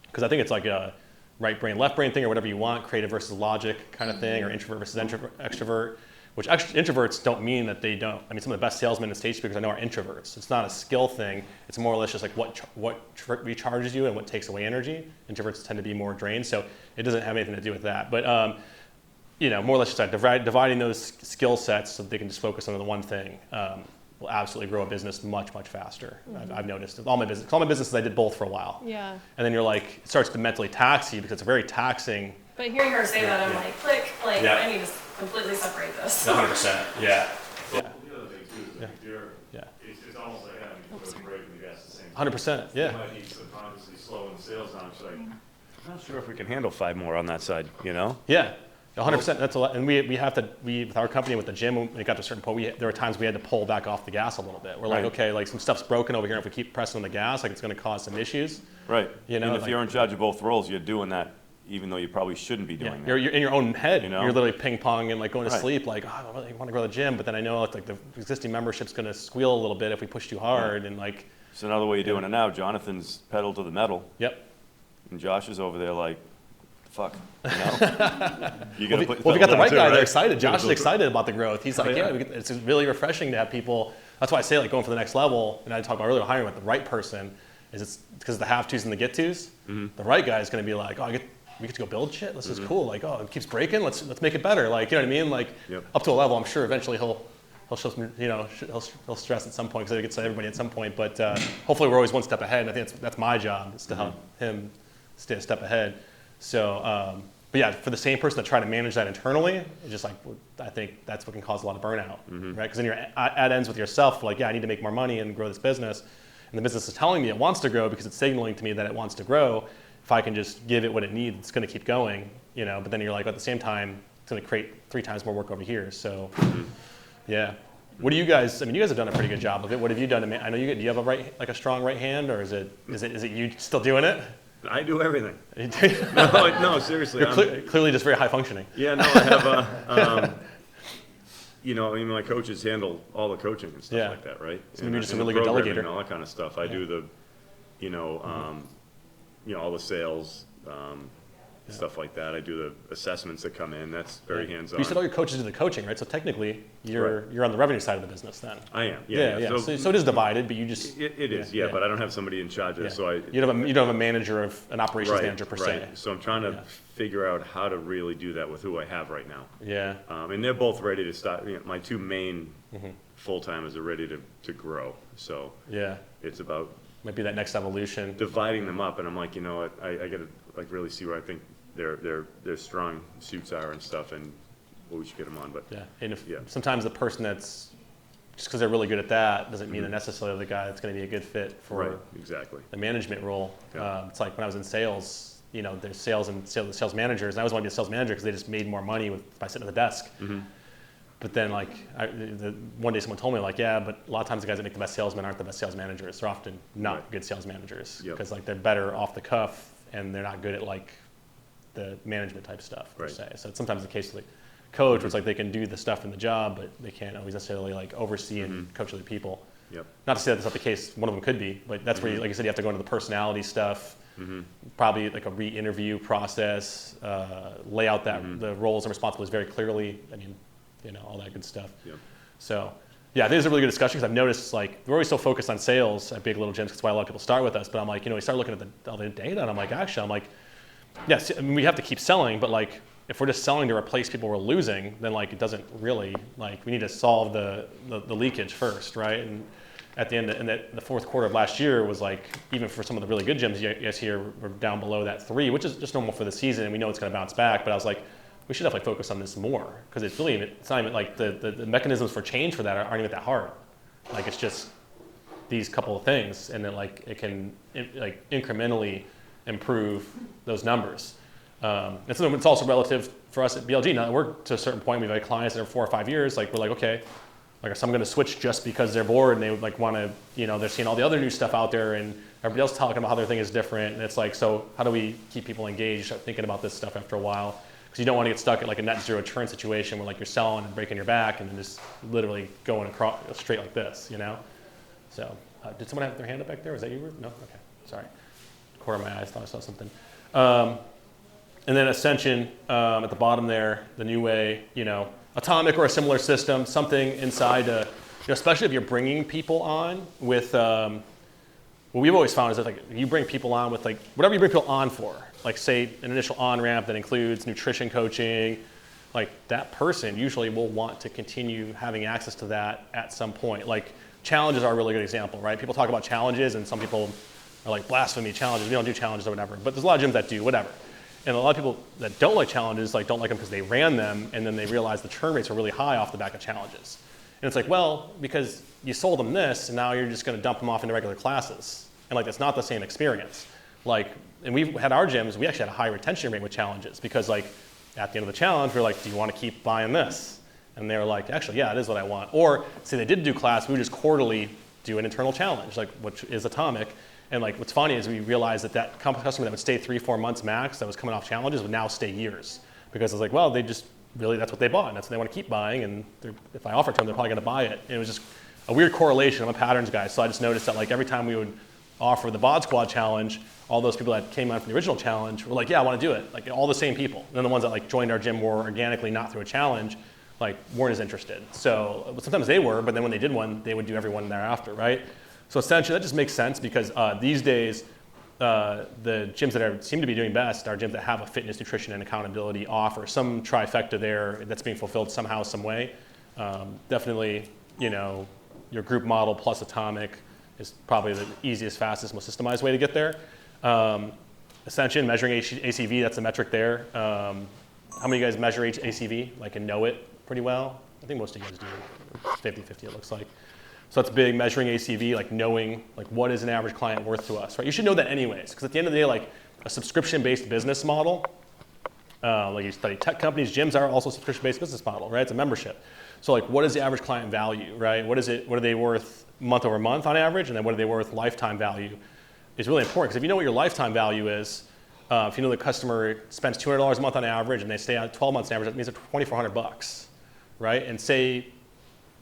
A: Because I think it's like a right brain, left brain thing or whatever you want, creative versus logic kind of thing, or introvert versus extrovert. Which introverts don't mean that they don't. I mean, some of the best salesmen and stage speakers I know are introverts. It's not a skill thing. It's more or less just like what recharges you and what takes away energy. Introverts tend to be more drained, so it doesn't have anything to do with that. But you know, more or less just like dividing those skill sets so that they can just focus on the one thing will absolutely grow a business much, much faster. I've noticed. All my businesses, I did both for a while.
H: Yeah.
A: And then you're like, it starts to mentally tax you because it's very taxing.
H: But hearing her say that, I'm like, click, like,
A: Yeah.
H: I need to completely separate this.
A: 100%. Yeah.
I: The other thing too is that if you're,
A: Yeah.
I: it's almost like having your foot on the brake and the gas at the same time.
A: 100%. Yeah.
I: You might be subconsciously slowing the sales down. It's like, I'm not sure if we can handle 5 more on that side, you know?
A: Yeah, 100%. That's a lot, and we with our company with the gym, when it got to a certain point, there were times we had to pull back off the gas a little bit. We're like,
I: Right.
A: okay, like some stuff's broken over here. If we keep pressing on the gas, like it's going to cause some issues.
I: Right.
A: You know,
I: And if
A: like-
I: you're in charge of both roles, you're doing that even though you probably shouldn't be
A: Yeah,
I: doing
A: you're in your own head.
I: You know?
A: You're literally ping pong and like going to
I: Right.
A: sleep. Like, oh, I really want to go to the gym, but then I know like the existing membership's going to squeal a little bit if we push too hard, and like,
I: that. So now the way you're doing it now, Jonathan's pedal to the metal,
A: yep.
I: and Josh is over there like, fuck, you know? You gotta put
A: Well, we got the
I: pedal
A: right
I: down
A: guy
I: too,
A: there
I: right?
A: excited. Josh is excited about the growth. He's like,
I: yeah.
A: it's really refreshing to have people. That's why I say like going for the next level. And I talked about earlier hiring with the right person is it's because the have tos and the get tos. The right guy is going to be like, oh, we get to go build shit. This is cool. Like, oh, it keeps breaking. Let's make it better. Like, you know what I mean? Like,
I: Yep.
A: up to a level, I'm sure eventually he'll show some, you know, he'll stress at some point because it gets to everybody at some point. But hopefully we're always one step ahead. And I think that's my job is to help him stay a step ahead. So, but yeah, for the same person to try to manage that internally, it's just like, I think that's what can cause a lot of burnout, right? Because then you're at ends with yourself, like, yeah, I need to make more money and grow this business. And the business is telling me it wants to grow because it's signaling to me that it wants to grow. If I can just give it what it needs, it's going to keep going, you know, but then you're like, at the same time, it's going to create 3 times more work over here. So, yeah. What do you guys, I mean, you guys have done a pretty good job of it. What have you done to I know do you have a strong right hand, or is it you still doing it?
I: I do everything.
A: You're
I: No, seriously.
A: clearly just very high functioning.
I: Yeah, no, I have you know, I mean, my coaches handle all the coaching and stuff
A: Yeah.
I: like that, right?
A: So maybe just a
I: and the
A: really good
I: programming
A: delegator.
I: and all that kind of stuff. I do the, you know, all the sales, stuff like that. I do the assessments that come in. That's very hands-on.
A: You said all your coaches do the coaching, right? So technically, you're on the revenue side of the business then.
I: I am. Yeah.
A: So it is divided, but you just
I: It is, yeah, but I don't have somebody in charge of it, so I.
A: you don't have a manager of an operations
I: Right,
A: manager per
I: right.
A: se.
I: So I'm trying to
A: Yeah.
I: figure out how to really do that with who I have right now.
A: Yeah.
I: And they're both ready to start, you know, my two main
A: Mm-hmm.
I: full-timers are ready to grow. So
A: Yeah.
I: it's about
A: Might be that next evolution.
I: dividing them up, and I'm like, you know what, I gotta like really see where I think their strong suits are and stuff, and what we should get them on, but.
A: Yeah. And if
I: Yeah.
A: sometimes the person that's just because they're really good at that doesn't mean they're necessarily the guy that's going to be a good fit for
I: Right, exactly.
A: the management role.
I: Yeah.
A: It's like when I was in sales, you know, there's sales and sales managers, and I always wanted to be a sales manager because they just made more money by sitting at the desk.
I: Mm-hmm.
A: But then, like, one day someone told me, like, yeah, but a lot of times the guys that make the best salesmen aren't the best sales managers. They're often not
I: Right.
A: good sales managers
I: Yep.
A: because, like, they're better off the cuff and they're not good at, like, the management type stuff, per
I: Right.
A: se. So it's sometimes the case with, like, coach, where it's like they can do the stuff in the job, but they can't always necessarily, like, oversee and coach other people.
I: Yep.
A: Not to say that that's not the case. One of them could be, but that's where, you, like you said, you have to go into the personality stuff, probably like a re-interview process, lay out that the roles and responsibilities very clearly. I mean, you know, all that good stuff.
I: Yep.
A: So, yeah, I think it's a really good discussion because I've noticed, like, we're always so focused on sales at Big Little Gyms. That's why a lot of people start with us. But I'm like, you know, we start looking at all the data, and I'm like, actually, I'm like, yes, I mean, we have to keep selling, but like, if we're just selling to replace people we're losing, then like it doesn't really, like, we need to solve the leakage first, right? And at the end, the fourth quarter of last year was like, even for some of the really good gyms, you guys here were down below that 3, which is just normal for the season, and we know it's going to bounce back. But I was like, we should definitely focus on this more because it's really, it's not even like the mechanisms for change for that aren't even that hard. Like, it's just these couple of things, and then like it can like incrementally improve those numbers. And so it's also relative for us at BLG. Now, we're to a certain point, we've had clients that are 4 or 5 years, like, we're like, okay, like, are some going to switch just because they're bored and they would like want to, you know, they're seeing all the other new stuff out there and everybody else talking about how their thing is different. And it's like, so how do we keep people engaged, start thinking about this stuff after a while? Because you don't want to get stuck at like a net zero churn situation where like you're selling and breaking your back and then just literally going across straight like this, you know? So did someone have their hand up back there? Was that you? No? Okay, sorry. Corner of my eyes, thought I saw something. And then Ascension at the bottom there, the new way, you know, Atomic or a similar system, something inside, you know, especially if you're bringing people on with, what we've always found is that like you bring people on with like, whatever you bring people on for, like say an initial on-ramp that includes nutrition coaching, like that person usually will want to continue having access to that at some point. Like challenges are a really good example, right? People talk about challenges and some people are like blasphemy challenges, we don't do challenges or whatever, but there's a lot of gyms that do, whatever. And a lot of people that don't like challenges, like don't like them because they ran them and then they realize the churn rates are really high off the back of challenges. And it's like, well, because you sold them this and now you're just gonna dump them off into regular classes. And like, that's not the same experience. Like, and we've had our gyms, we actually had a high retention rate with challenges because like at the end of the challenge, we're like, do you wanna keep buying this? And they were like, actually, yeah, it is what I want. Or say they did do class, we would just quarterly do an internal challenge, like which is Atomic. And like, what's funny is we realized that customer that would stay 3-4 months max that was coming off challenges would now stay years because it's like, well, they just really, that's what they bought and that's what they want to keep buying. And if I offer it to them, they're probably going to buy it. And it was just a weird correlation. I'm a patterns guy. So I just noticed that like every time we would offer the Bod Squad challenge, all those people that came on from the original challenge were like, yeah, I want to do it. Like all the same people. And then the ones that like joined our gym more organically, not through a challenge, like weren't as interested. So sometimes they were, but then when they did one, they would do every one thereafter, right? So essentially, that just makes sense because these days, the gyms that seem to be doing best are gyms that have a fitness, nutrition, and accountability offer. Some trifecta there that's being fulfilled somehow, some way. Definitely, you know, your group model plus Atomic is probably the easiest, fastest, most systemized way to get there. Ascension, measuring ACV, that's the metric there. How many of you guys measure ACV, like, and know it pretty well? I think most of you guys do. 50-50, it looks like. So that's big, measuring ACV, like knowing like what is an average client worth to us, right? You should know that anyways, because at the end of the day, like a subscription-based business model, like you study tech companies, gyms are also a subscription-based business model, right? It's a membership. So like what is the average client value, right? What are they worth month over month on average? And then what are they worth lifetime value? is really important, because if you know what your lifetime value is, if you know the customer spends $200 a month on average and they stay on 12 months on average, that means it's $2,400, right? And say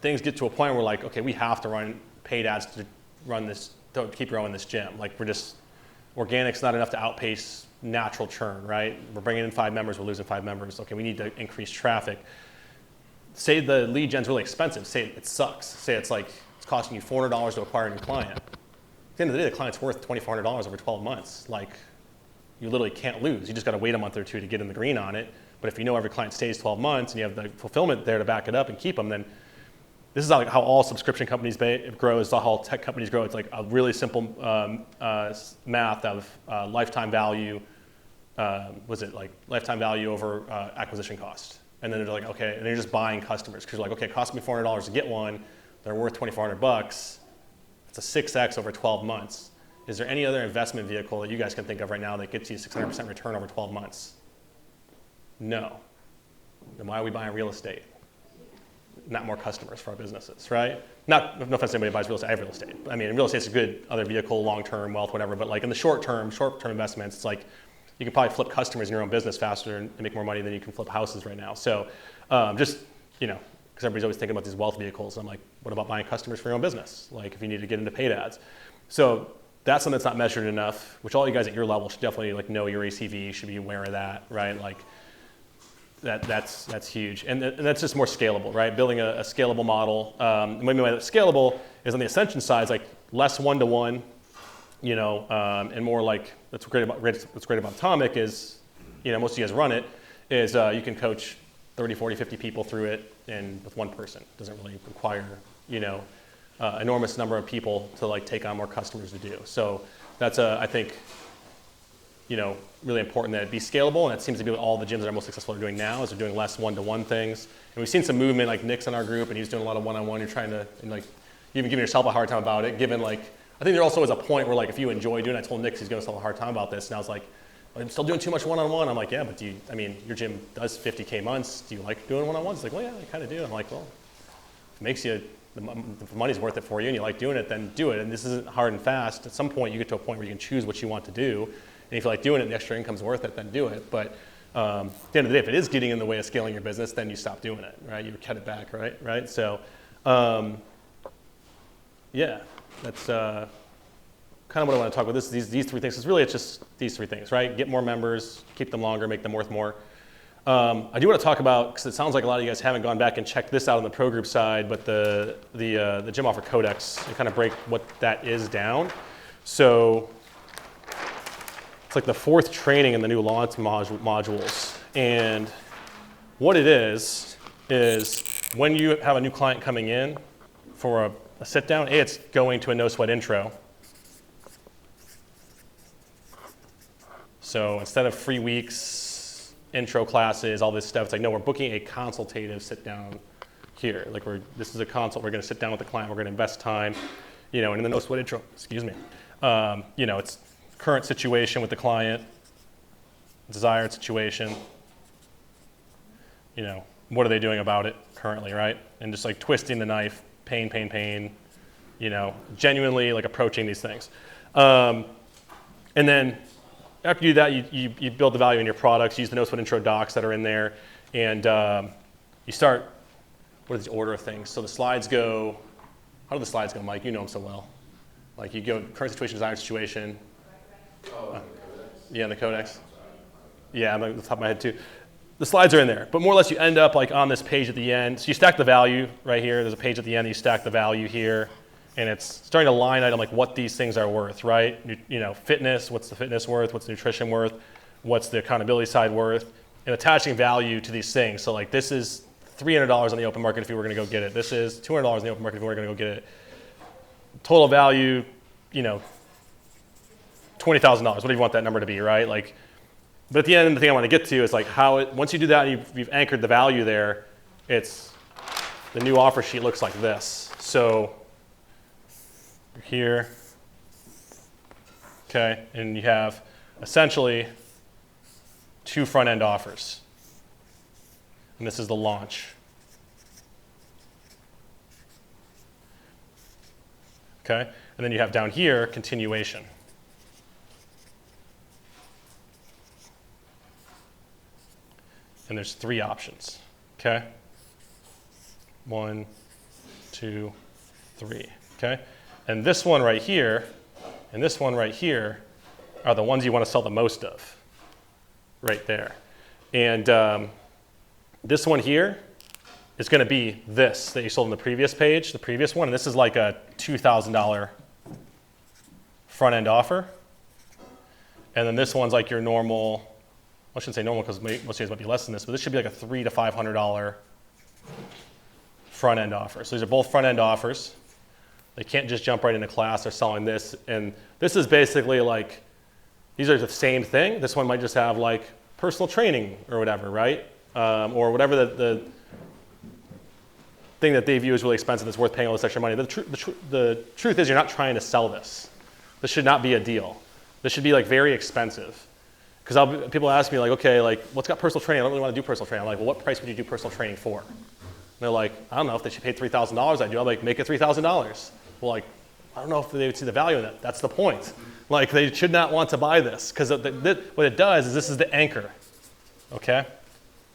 A: things get to a point where like, okay, we have to run paid ads to run this, to keep growing this gym. Like we're just, organic's not enough to outpace natural churn, right? We're bringing in 5 members, we're losing 5 members. Okay, we need to increase traffic. Say the lead gen's really expensive. Say it sucks. Say it's like, it's costing you $400 to acquire a new client. At the end of the day, the client's worth $2,400 over 12 months. Like, you literally can't lose. You just got to wait a month or two to get in the green on it. But if you know every client stays 12 months and you have the fulfillment there to back it up and keep them, then this is how all subscription companies grow, is how all tech companies grow. It's like a really simple math of lifetime value. Lifetime value over acquisition cost. And then they're like, okay, and they're just buying customers, because you're like, okay, it cost me $400 to get one. They're worth $2,400. It's a 6x over 12 months. Is there any other investment vehicle that you guys can think of right now that gets you 600% return over 12 months? No. Then why are we buying real estate? Not more customers for our businesses, right? No offense to anybody who buys real estate. I have real estate. I mean, real estate's a good other vehicle, long-term wealth, whatever. But like in the short-term investments, it's like you can probably flip customers in your own business faster and make more money than you can flip houses right now. So just, because everybody's always thinking about these wealth vehicles. I'm like, what about buying customers for your own business? Like if you need to get into paid ads. So that's something that's not measured enough, which all you guys at your level should definitely like know your ACV, should be aware of that, right? Like that's huge. And that's just more scalable, right? Building a scalable model. What I mean by scalable is on the Ascension side, it's like less one-to-one, and more like, what's great about Atomic is, most of you guys run it, is you can coach 30, 40, 50 people through it and with one person. It doesn't really require, enormous number of people to like take on more customers to do. So that's I think, really important that it be scalable, and that seems to be what all the gyms that are most successful are doing now, is they're doing less one-to-one things. And we've seen some movement, like Nick's in our group, and he's doing a lot of one-on-one. You're trying to, and like, you're even giving yourself a hard time about it, given like, I think there also is a point where like, if you enjoy doing it, I told Nick he's giving himself a hard time about this, and I was like, I'm still doing too much one-on-one. I'm like, yeah, but your gym does 50K months. Do you like doing one-on-ones? He's like, well, yeah, I kind of do. I'm like, well, if it makes you, the money's worth it for you and you like doing it, then do it. And this isn't hard and fast. At some point, you get to a point where you can choose what you want to do. And if you like doing it and the extra income's worth it, then do it. But at the end of the day, if it is getting in the way of scaling your business, then you stop doing it, right? You cut it back, right? So, yeah, that's kind of what I want to talk about. These 3 things. It's just these 3 things, right? Get more members, keep them longer, make them worth more. I do want to talk about, because it sounds like a lot of you guys haven't gone back and checked this out on the pro group side, but the Gym Offer Codex, to kind of break what that is down. So it's like the 4th training in the new launch modules. And what it is when you have a new client coming in for a sit down, it's going to a no sweat intro. So instead of free weeks, intro classes, all this stuff, it's like, no, we're booking a consultative sit down here. Like this is a consult, we're gonna sit down with the client, we're gonna invest time, and in the no sweat intro, it's current situation with the client, desired situation, what are they doing about it currently, right? And just like twisting the knife, pain, genuinely like approaching these things. And then after you do that, you build the value in your products, use the no sweat intro docs that are in there, and you start, what is the order of things? So the slides go, how do the slides go, Mike? You know them so well. Like you go current situation, desired situation. Yeah, in the codex. Yeah, I'm at the top of my head too. The slides are in there, but more or less you end up like on this page at the end. So you stack the value right here. There's a page at the end, you stack the value here. And it's starting to line item like what these things are worth, right? Fitness, what's the fitness worth? What's the nutrition worth? What's the accountability side worth? And attaching value to these things. So like this is $300 on the open market if you were gonna go get it. This is $200 on the open market if you were gonna go get it. Total value, $20,000, whatever you want that number to be, right? Like, but at the end, the thing I want to get to is like once you do that and you've anchored the value there, the new offer sheet looks like this. So here, okay, and you have essentially 2 front-end offers. And this is the launch. Okay, and then you have down here continuation. and there's 3 options, okay? 1, 2, 3, okay? And this one right here and this one right here are the ones you want to sell the most of, right there. And this one here is going to be this that you sold on the previous page, the previous one, and this is like a $2,000 front-end offer. And then this one's like your normal, I shouldn't say normal because most days might be less than this, but this should be like a $300 to $500 front-end offer. So these are both front-end offers. They can't just jump right into class. They're selling this. And this is basically like, these are the same thing. This one might just have like personal training or whatever, right? Or whatever the thing that they view as really expensive that's worth paying all this extra money. The truth is you're not trying to sell this. This should not be a deal. This should be like very expensive. Because people ask me like, okay, like what's got personal training? I don't really want to do personal training. I'm like, well, what price would you do personal training for? And they're like, I don't know, if they should pay $3,000, I do. I'm like, make it $3,000. Well, like, I don't know if they would see the value in that. That's the point. Like, they should not want to buy this because what it does is this is the anchor, okay?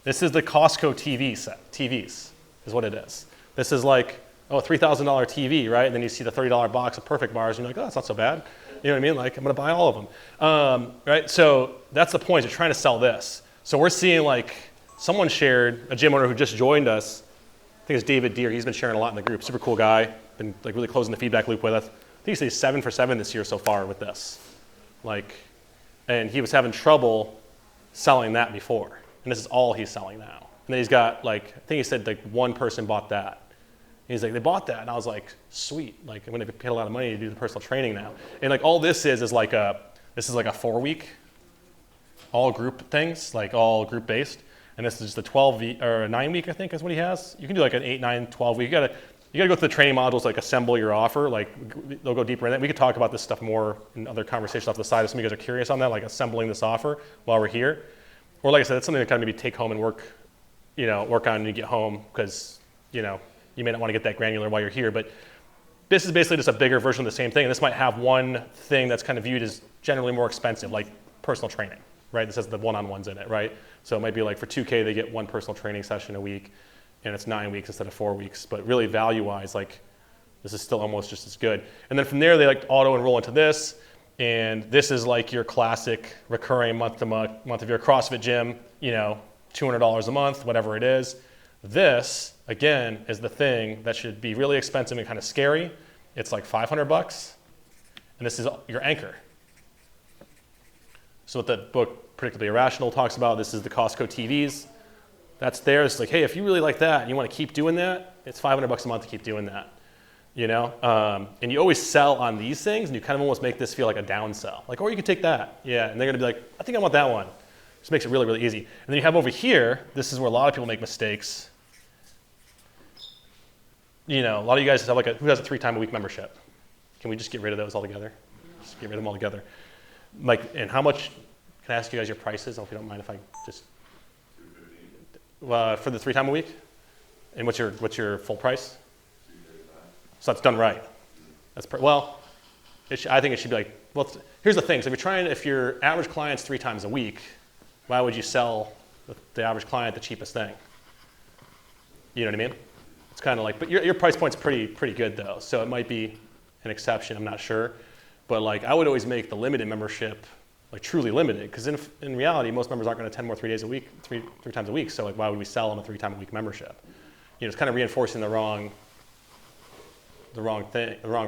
A: This is the Costco TV set, TVs is what it is. This is like, oh, a $3,000 TV, right? And then you see the $30 box of Perfect Bars, and you're like, oh, that's not so bad. You know what I mean? Like, I'm going to buy all of them, right? So that's the point. You're trying to sell this. So we're seeing like someone shared, a gym owner who just joined us. I think it's David Deere. He's been sharing a lot in the group. Super cool guy. Been like really closing the feedback loop with us. I think he's 7 for 7 this year so far with this. Like, and he was having trouble selling that before. And this is all he's selling now. And then he's got like, I think he said like one person bought that. He's like, they bought that. And I was like, sweet. Like, I'm going to pay a lot of money to do the personal training now. And like all this is like this is like a 4-week, all group things, like all group based. And this is just a 9-week, I think is what he has. You can do like an 8, 9, 12 week. You gotta go through the training modules, like assemble your offer. Like they'll go deeper in that. We could talk about this stuff more in other conversations off the side if some of you guys are curious on that, like assembling this offer while we're here. Or like I said, that's something that kind of maybe take home and work on when you get home because, you may not want to get that granular while you're here, but this is basically just a bigger version of the same thing. And this might have one thing that's kind of viewed as generally more expensive, like personal training, right? This has the one-on-ones in it, right? So it might be like for $2K, they get one personal training session a week, and it's 9 weeks instead of 4 weeks. But really value-wise, like this is still almost just as good. And then from there, they like auto-enroll into this, and this is like your classic recurring month-to-month of your CrossFit gym, $200 a month, whatever it is. This, again, is the thing that should be really expensive and kind of scary. It's like $500, and this is your anchor. So what the book Predictably Irrational talks about, this is the Costco TVs. That's there. It's like, hey, if you really like that and you want to keep doing that, it's $500 a month to keep doing that. And you always sell on these things, and you kind of almost make this feel like a downsell. Like, or you can take that. Yeah, and they're going to be like, I think I want that one. Just makes it really, really easy. And then you have over here, this is where a lot of people make mistakes. A lot of you guys have who has a 3-time-a-week membership? Can we just get rid of those altogether? Just get rid of them altogether. Like, and how much, can I ask you guys your prices? If you don't mind if I just, for the 3-time-a-week? And what's your full price? So that's done right. That's I think it should be like, here's the thing. So if your average client's 3 times a week, why would you sell the average client the cheapest thing? You know what I mean? It's kind of like, but your price point's pretty good though. So it might be an exception, I'm not sure. But like, I would always make the limited membership like truly limited, because in reality, most members aren't going to attend more 3 days a week, three times a week. So like, why would we sell them a 3-time-a-week membership? It's kind of reinforcing the wrong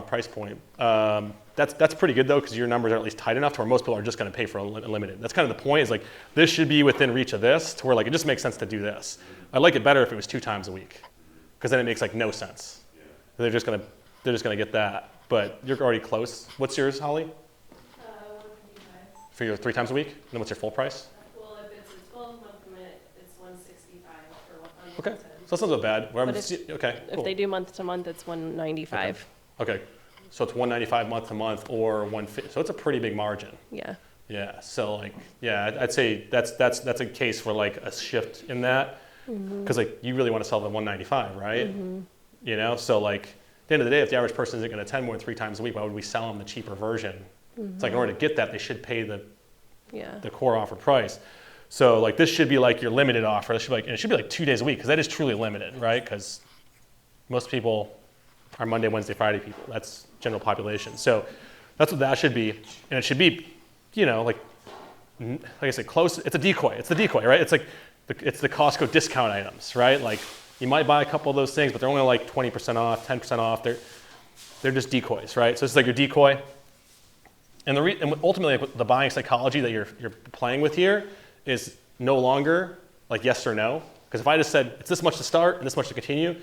A: price point. That's pretty good though, because your numbers are at least tight enough to where most people are just going to pay for a limited. That's kind of the point. Is like this should be within reach of this, to where like it just makes sense to do this. I'd like it better if it was 2 times a week, because then it makes like no sense. They're just gonna get that. But you're already close. What's yours, Holly? 155. For your 3 times a week. And then what's your full price? Well, if it's a 12-month commit, it's 165 for 110. Okay. So that's not so bad.
H: If they do month to month, it's 195.
A: Okay. So it's 195 month to month or 150. So it's a pretty big margin.
H: Yeah.
A: Yeah. So like, I'd say that's a case for like a shift in that, because like you really want to sell the 195, right? Mm-hmm. So like at the end of the day, if the average person isn't going to attend more than 3 times a week, why would we sell them the cheaper version? Mm-hmm. It's like in order to get that, they should pay the core offer price. So like this should be like your limited offer. This should be like, and it should be like 2 days a week because that is truly limited, right? Because most people are Monday, Wednesday, Friday people. That's general population. So that's what that should be. And it should be, you know, like I said, close. It's a decoy. It's the decoy, right? It's like it's the Costco discount items, right? Like you might buy a couple of those things, but they're only like 20% off, 10% off. They're just decoys, right? So it's like your decoy. And and ultimately, like, the buying psychology that you're playing with here is no longer like yes or no. Because if I just said it's this much to start and this much to continue,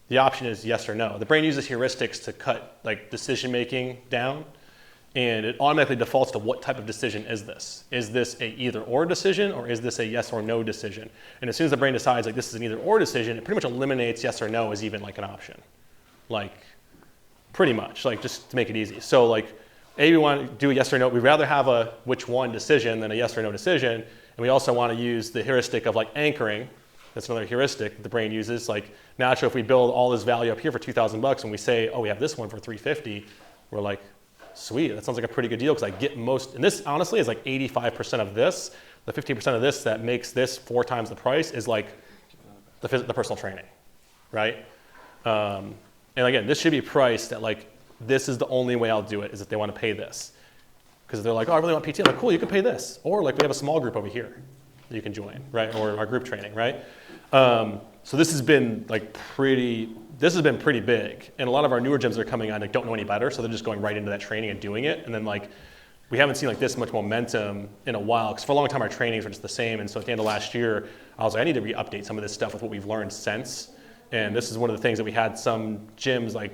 A: the option is yes or no. The brain uses heuristics to cut like decision making down, and it automatically defaults to what type of decision is this? Is this a either or decision, or is this a yes or no decision? And as soon as the brain decides like this is an either or decision, it pretty much eliminates yes or no as even like an option, like pretty much, like just to make it easy. So like we want to do a yes or no. We'd rather have a which one decision than a yes or no decision. And we also want to use the heuristic of like anchoring. That's another heuristic that the brain uses. Like naturally, if we build all this value up here for $2,000 and we say, oh, we have this one for $350, we're like, sweet, that sounds like a pretty good deal because I get most, and this honestly is like 85% of this. The 15% of this that makes this 4 times the price is like the personal training, right? And again, this should be priced at like, this is the only way I'll do it is if they want to pay this. Because they're like, oh, I really want PT. I'm like, cool, you can pay this. Or like we have a small group over here that you can join, right? Or our group training, right? So this has been like pretty big. And a lot of our newer gyms that are coming on like don't know any better. So they're just going right into that training and doing it. And then like, we haven't seen like this much momentum in a while. Because for a long time, our trainings were just the same. And so at the end of last year, I was like, I need to re-update some of this stuff with what we've learned since. And this is one of the things that we had some gyms like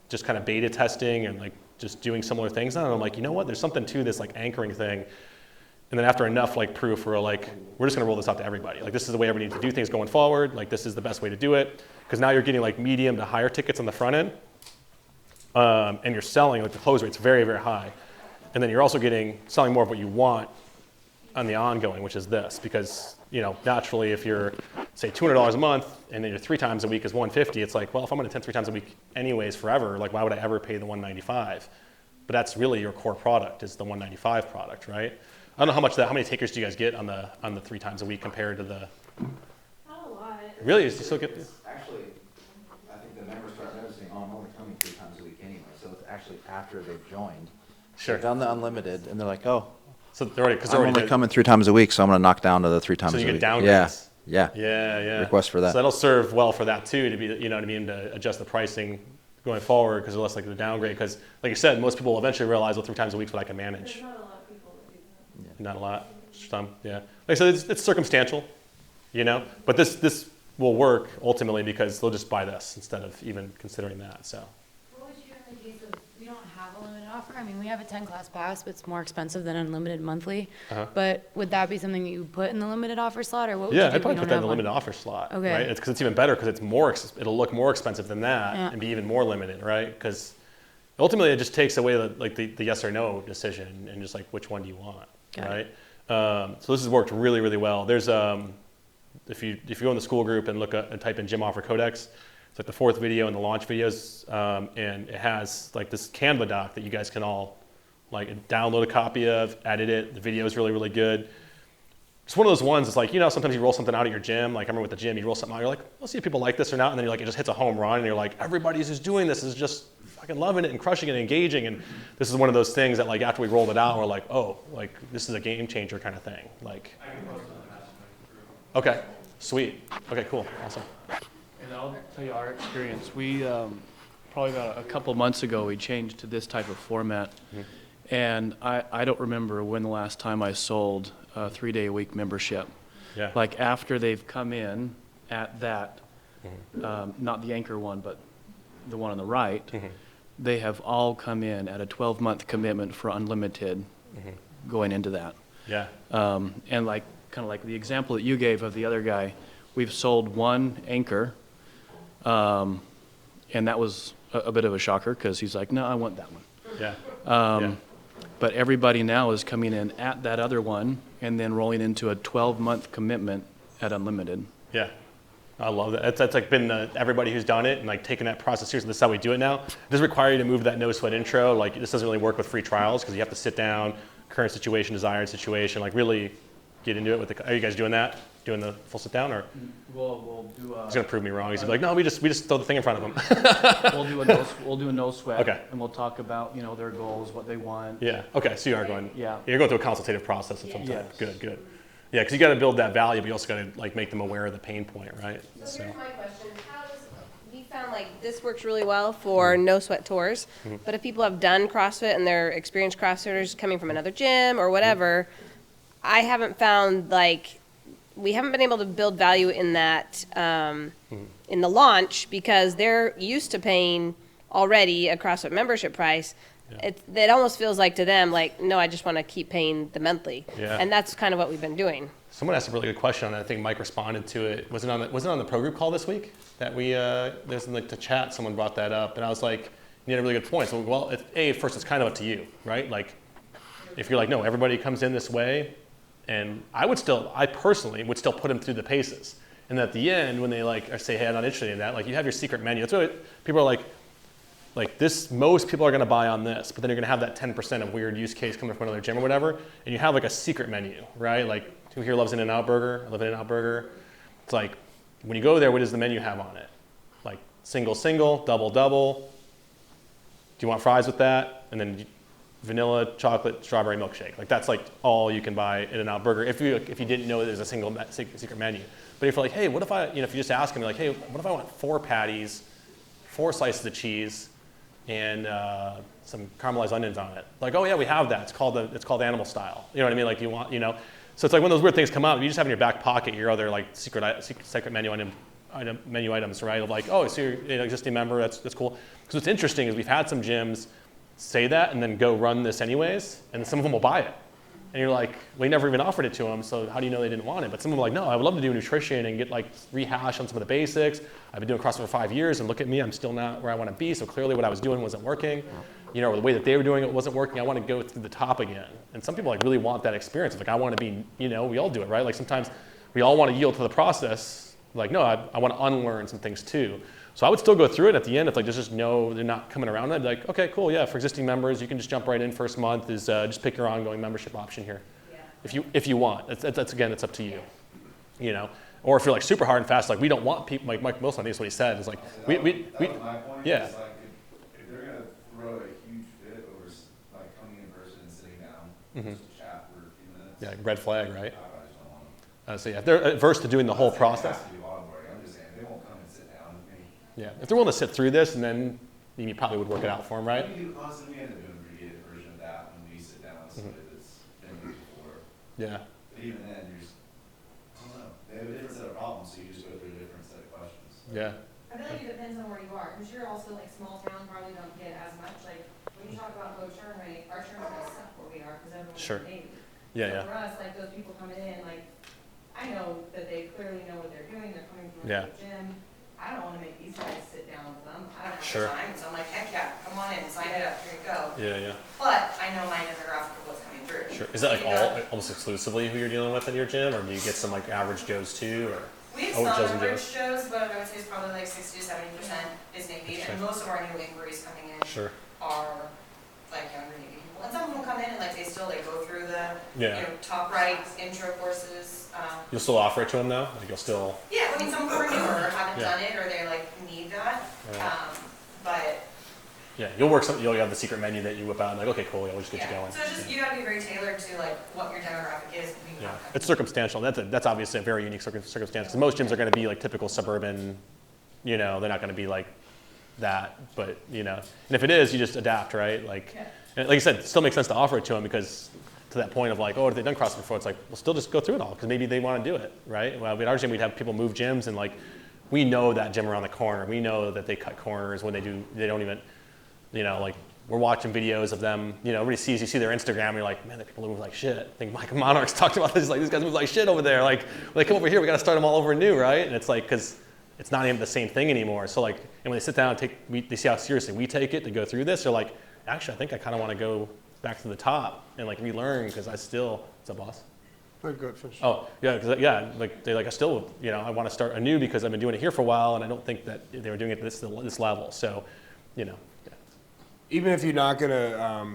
A: just kind of beta testing and like just doing similar things. And I'm like, you know what? There's something to this like anchoring thing. And then after enough like proof, we're like, we're just gonna roll this out to everybody. Like this is the way everybody needs to do things going forward. Like this is the best way to do it. Because now you're getting like medium to higher tickets on the front end. And you're selling, like the close rate's very, very high. And then you're also selling more of what you want on the ongoing, which is this. Because, you know, naturally if you're say $200 a month and then you're 3 times a week is $150, it's like, well, if I'm gonna attend 3 times a week anyways forever, like why would I ever pay the $195? But that's really your core product is the $195 product, right? I don't know how many takers do you guys get on the 3 times a week compared to the?
H: Not a lot.
A: Really? You still get?
J: Actually, I think the members start noticing, oh, I'm only coming 3 times a week anyway. So it's actually after they've joined.
A: Sure.
J: They've done the unlimited, and they're like, oh,
A: So they're already,
J: I'm only coming 3 times a week, so I'm going to knock down to the 3 times a
A: so
J: week.
A: you get downgrades.
J: Yeah.
A: Yeah.
J: Request for that.
A: So that'll serve well for that too, to be, you know what I mean, to adjust the pricing going forward because they're less likely to downgrade. Because like you said, most people will eventually realize, well, 3 times a week is what I can manage.
H: There's not a lot of people that do that.
A: Not a lot, some, yeah. Like I said, it's circumstantial, you know. But this will work ultimately because they'll just buy this instead of even considering that. So.
K: What would you do in the case of we don't have a limited offer? I mean, we have a 10-class pass, but it's more expensive than unlimited monthly.
A: Uh-huh.
K: But would that be something that you put in the limited offer slot, or what would you
A: Yeah,
K: do
A: I'd
K: if
A: probably
K: we
A: put
K: don't
A: that in
K: have
A: the
K: one?
A: limited offer slot,
K: Okay.
A: right? It's because it's even better because it's more. It'll look more expensive than that
K: Yeah.
A: and be even more limited, right? Because ultimately it just takes away the yes or no decision and just like which one do you want,
K: Got
A: right? So this has worked really, really well. There's if you go in the school group and look at and type in Gym Offer Codex, it's like the 4th video and the launch videos, and it has like this Canva doc that you guys can all like download a copy of, edit it. The video is really, really good. It's one of those ones. It's like, you know, sometimes you roll something out at your gym. Like I remember with the gym, you roll something out. You're like, let's see if people like this or not. And then you're like, it just hits a home run, and you're like, everybody's just doing this. Is just fucking loving it and crushing it and engaging. And this is one of those things that like after we rolled it out, we're like, oh, like this is a game changer kind of thing. Like. Okay. Sweet. Okay. Cool. Awesome.
G: And I'll tell you our experience. We probably about a couple months ago we changed to this type of format, and I don't remember when the last time I sold a 3-day-a-week membership.
A: Yeah.
G: Like after they've come in at that, not the anchor one, but the one on the right, they have all come in at a 12-month commitment for unlimited going into that.
A: Yeah.
G: And like kind of like the example that you gave of the other guy, we've sold 1 anchor, and that was a bit of a shocker because he's like, no, I want that one.
A: Yeah.
G: But everybody now is coming in at that other one and then rolling into a 12-month commitment at unlimited.
A: Yeah. I love that. That's like been everybody who's done it and like taken that process seriously. This is how we do it now. It doesn't require you to move that no sweat intro. Like this doesn't really work with free trials because you have to sit down, current situation, desired situation, like really get into it with the, are you guys doing that? Doing the full sit down, or
G: We'll do
A: he's gonna prove me wrong? He's gonna be like, no, we just throw the thing in front of him.
G: we'll do a no sweat.
A: Okay.
G: And we'll talk about, you know, their goals, what they want.
A: Yeah. Okay. So you are going.
G: Yeah.
A: You're going through a consultative process of some type.
G: Yes.
A: Good. Good. Yeah, because you got to build that value, but you also got to like make them aware of the pain point, right?
D: So here's my question, we found like this works really well for no sweat tours, but if people have done CrossFit and they're experienced CrossFitters coming from another gym or whatever, I haven't found like, we haven't been able to build value in that, in the launch, because they're used to paying already a CrossFit membership price. It almost feels like to them, like, no, I just want to keep paying the monthly.
A: Yeah.
D: And that's kind of what we've been doing.
A: Someone asked a really good question on it. I think Mike responded to it. Was it on the pro group call this week that we there's in like the chat? Someone brought that up, and I was like, you had a really good point. So, well, first it's kind of up to you, right? Like, if you're like, no, everybody comes in this way, and I personally would still put them through the paces. And at the end, when they like say, hey, I'm not interested in that, like you have your secret menu. That's what people are like this, most people are going to buy on this, but then you're going to have that 10% of weird use case coming from another gym or whatever, and you have like a secret menu, right? Like who here loves In-N-Out Burger? I love In-N-Out Burger. It's like when you go there, what does the menu have on it? Like single, double. Do you want fries with that? And then vanilla, chocolate, strawberry milkshake. Like that's like all you can buy In-N-Out Burger if you didn't know there's a single secret menu. But if you're like, hey, what if I, if you just ask them, like, hey, what if I want 4 patties, 4 slices of cheese, and some caramelized onions on it? Like, oh yeah, we have that. It's called animal style. You know what I mean? Like you want, So it's like when those weird things come up, you just have in your back pocket your other like secret menu items, right? Of like, oh, so you're an existing member. That's cool. Because what's interesting is we've had some gyms say that and then go run this anyways, and some of them will buy it. And you're like, we never even offered it to them, so how do you know they didn't want it? But some of them are like, no, I would love to do nutrition and get like rehash on some of the basics. I've been doing CrossFit for 5 years, and look at me, I'm still not where I want to be. So clearly what I was doing wasn't working. Or the way that they were doing it wasn't working. I want to go through the top again. And some people like really want that experience. Like I want to be, we all do it, right? Like sometimes we all want to yield to the process. Like, no, I want to unlearn some things too. So I would still go through it at the end if like there's just no, they're not coming around. I'd be like, okay, cool, yeah, for existing members, you can just jump right in first month is just pick your ongoing membership option here. Yeah. If you want, that's again, it's up to you, Or if you're like super hard and fast, like we don't want people, like Mike Wilson, I think is what he said, is like,
L: that was my point,
A: yeah.
L: is like if they're gonna throw a huge fit over like coming in person and sitting down, just to chat for a few minutes.
A: Yeah, red flag, right?
L: I just don't want them.
A: So yeah, if they're averse to doing the whole process.
L: I'm just saying, they won't come and sit down with me.
A: Yeah, if they're willing to sit through this, and then you probably would work it out for them, right?
L: We do constantly end up doing a abbreviated version of that when we sit down with somebody that's been here before.
A: Yeah.
L: But even then, you're just, I don't know, they have a different set of problems, so you just go through a different set of questions.
A: Yeah.
D: I feel like it depends on where you are. I'm sure also like small town probably don't get as much. Like when you talk about low churn rate, our churn rate is where we are because everyone's
A: Sure.
D: Navy.
A: Yeah,
D: So
A: yeah.
D: for us, like those people coming in, like I know that they clearly know what they're doing. They're coming from
A: Yeah.
D: the gym. I don't want to make these guys sit down with them. I don't have
A: Sure.
D: the time. So I'm like, heck yeah, come on in, sign it up, here you go.
A: Yeah, yeah.
D: But I know my demographic of what's coming through.
A: Sure. Is that like almost exclusively who you're dealing with in your gym, or do you get some like average Joes too, or?
D: We have
A: Oh,
D: some
A: Joes and
D: average
A: Joes.
D: shows, but I would say it's probably like 60 to 70% is Navy, and most of our new inquiries coming in
A: Sure.
D: are like younger Navy people. And some of them come in and like they go through the
A: Yeah.
D: top right intro courses.
A: You'll still offer it to them though? Like you'll still.
D: Yeah, I mean some of them are newer, haven't
A: Yeah.
D: done it, or they like need that.
A: Right.
D: But
A: Yeah, you'll have the secret menu that you whip out and like, okay, cool, yeah, we'll just get
D: yeah,
A: you going.
D: so it's just you gotta be very tailored to like what your demographic is.
A: Yeah, it's circumstantial. That's obviously a very unique circumstance because most gyms are going to be like typical suburban. They're not going to be like that. But and if it is, you just adapt, right? Like, and like you said, it still makes sense to offer it to them because to that point of like, oh, have they done CrossFit before? It's like, we'll still just go through it all because maybe they want to do it, right? Well, at our gym, we'd have people move gyms and like, we know that gym around the corner. We know that they cut corners when they do. They don't even, like. We're watching videos of them, everybody you see their Instagram, and you're like, man, that people move like shit. I think Mike Monarch's talked about this, like, these guys move like shit over there. Like, when they come over here, we got to start them all over anew, right? And it's like, because it's not even the same thing anymore. So, like, and when they sit down and they see how seriously we take it to go through this, they're like, actually, I think I kind of want to go back to the top and, like, relearn because what's up, boss?
M: Good, finish.
A: Oh, yeah, because, like, they're like, I want to start anew because I've been doing it here for a while, and I don't think that they were doing it at this level. So,
M: even if you're not gonna,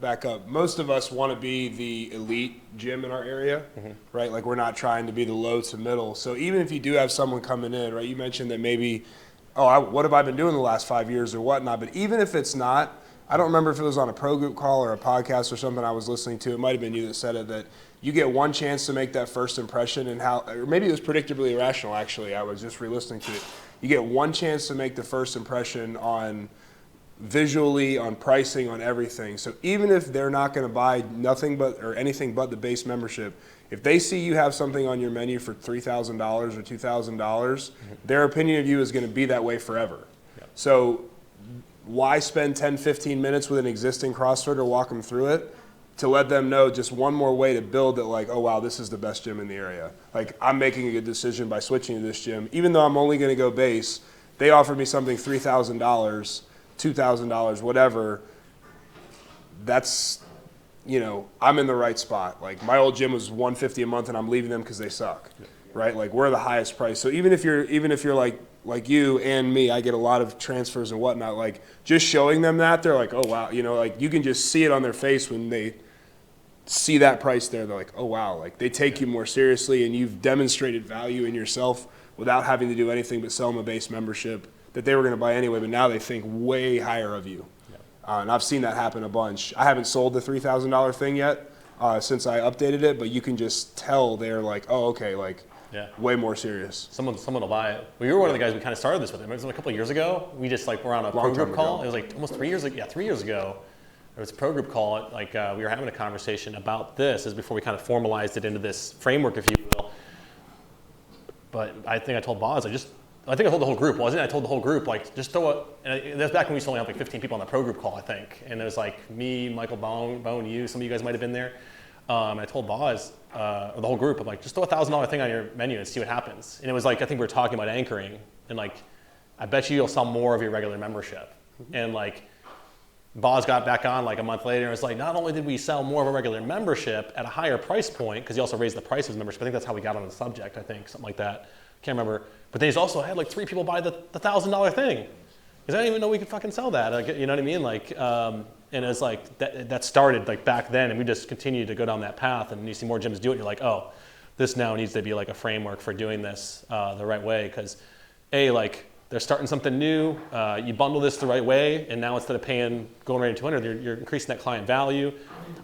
M: back up. Most of us want to be the elite gym in our area, right? Like we're not trying to be the low to middle. So even if you do have someone coming in, right? You mentioned that maybe, what have I been doing the last 5 years or whatnot? But even if it's not, I don't remember if it was on a pro group call or a podcast or something I was listening to. It might have been you that said it, that you get one chance to make that first impression, and or maybe it was predictably irrational. Actually, I was just re-listening to it. You get one chance to make the first impression on visually, on pricing, on everything. So even if they're not going to buy nothing but or anything but the base membership, if they see you have something on your menu for $3,000 or $2,000, their opinion of you is going to be that way forever. So why spend 10, 15 minutes with an existing CrossFitter, walk them through it, to let them know just one more way to build that, like, oh wow, this is the best gym in the area. Like, I'm making a good decision by switching to this gym. Even though I'm only going to go base, they offered me something $3,000, $2,000, whatever. That's, I'm in the right spot. Like, my old gym was $150 a month and I'm leaving them because they suck, right? Like, we're the highest price. So even if you're like you and me, I get a lot of transfers and whatnot, like just showing them that, they're like, oh wow, like you can just see it on their face when they see that price there. They're like, oh wow, like they take you more seriously, and you've demonstrated value in yourself without having to do anything but sell them a base membership that they were going to buy anyway, but now they think way higher of you. And I've seen that happen a bunch. I haven't sold the $3,000 thing yet since I updated it, but you can just tell they're like, oh, okay, like, way more serious.
A: Someone will buy it. Well, you were one of the guys we kind of started this with. It was a couple of years ago. We just were on a pro group call. It was like almost 3 years ago. Yeah, 3 years ago. There was a pro group call. Like we were having a conversation about this as before we kind of formalized it into this framework, if you will. But I think I told Boz, I told the whole group, wasn't it? I told the whole group, like, just throw it. And that's back when we used to only have like 15 people on the pro group call, I think. And it was like me, Michael Bone, you, some of you guys might have been there. I told Boz, or the whole group, I'm like, just throw $1,000 thing on your menu and see what happens. And it was like, I think we were talking about anchoring, and like, I bet you'll sell more of your regular membership. And like, Boz got back on like a month later and was like, not only did we sell more of a regular membership at a higher price point, because he also raised the price of his membership. I think that's how we got on the subject, I think, something like that. Can't remember. But then he's also had like 3 people buy the $1,000 thing. Because I didn't even know we could fucking sell that. Like, you know what I mean? Like, and it's like that started like back then, and we just continued to go down that path. And you see more gyms do it, and you're like, oh, this now needs to be like a framework for doing this the right way. Because like they're starting something new. You bundle this the right way, and now instead of going right into $200, you're increasing that client value.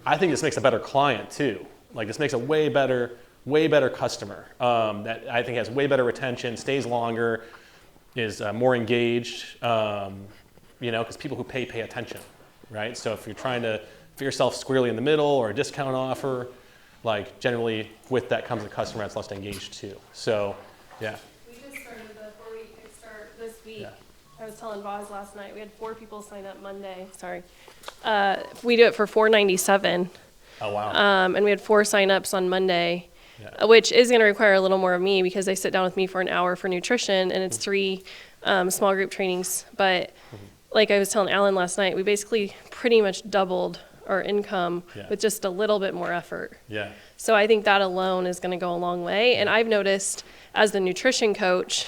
A: I think this makes a better client too. Like this makes a way better customer that I think has way better retention, stays longer, is more engaged. Because people who pay attention. Right? So if you're trying to fit yourself squarely in the middle or a discount offer, like generally with that comes a customer that's less engaged too. So, yeah.
H: We just started the 4-week kickstart this week.
A: Yeah.
H: I was telling Boz last night, we had 4 people sign up Monday. Sorry. We do it for $497.
A: Oh, wow.
H: And we had 4 signups on Monday, which is going to require a little more of me because they sit down with me for an hour for nutrition, and it's 3 small group trainings. But like I was telling Alan last night, we basically pretty much doubled our income with just a little bit more effort.
A: Yeah.
H: So I think that alone is going to go a long way. And I've noticed as the nutrition coach,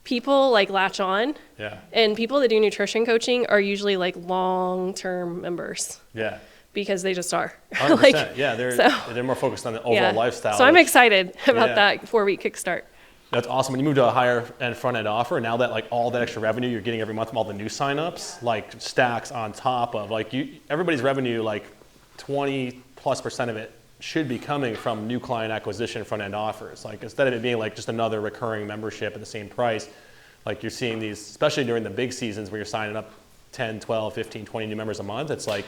H: people like latch on.
A: Yeah.
H: And people that do nutrition coaching are usually like long-term members.
A: Yeah.
H: Because they just are.
A: 100%. Yeah, they're more focused on the overall lifestyle.
H: So I'm excited about that 4-week kickstart.
A: That's awesome. When you move to a higher end front end offer, now that like all that extra revenue you're getting every month from all the new signups, like stacks on top of like everybody's revenue, like 20+% of it should be coming from new client acquisition front end offers. Like instead of it being like just another recurring membership at the same price, like you're seeing these, especially during the big seasons where you're signing up 10, 12, 15, 20 new members a month. It's like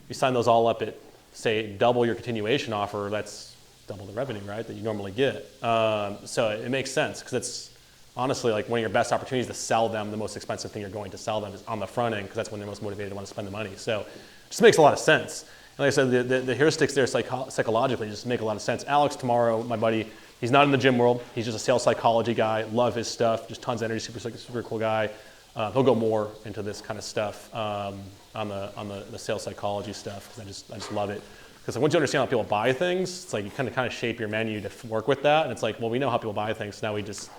A: you sign those all up at say double your continuation offer. That's double the revenue, right, that you normally get. So it makes sense because it's honestly like one of your best opportunities to sell them the most expensive thing you're going to sell them is on the front end because that's when they're most motivated to want to spend the money. So it just makes a lot of sense. And like I said, the heuristics there psychologically just make a lot of sense. Alex tomorrow, my buddy, he's not in the gym world. He's just a sales psychology guy. Love his stuff. Just tons of energy. Super cool guy. He'll go more into this kind of stuff on the sales psychology stuff because I just love it. Because once you understand how people buy things, it's like you kind of shape your menu to work with that. And it's like, well, we know how people buy things. So now we just,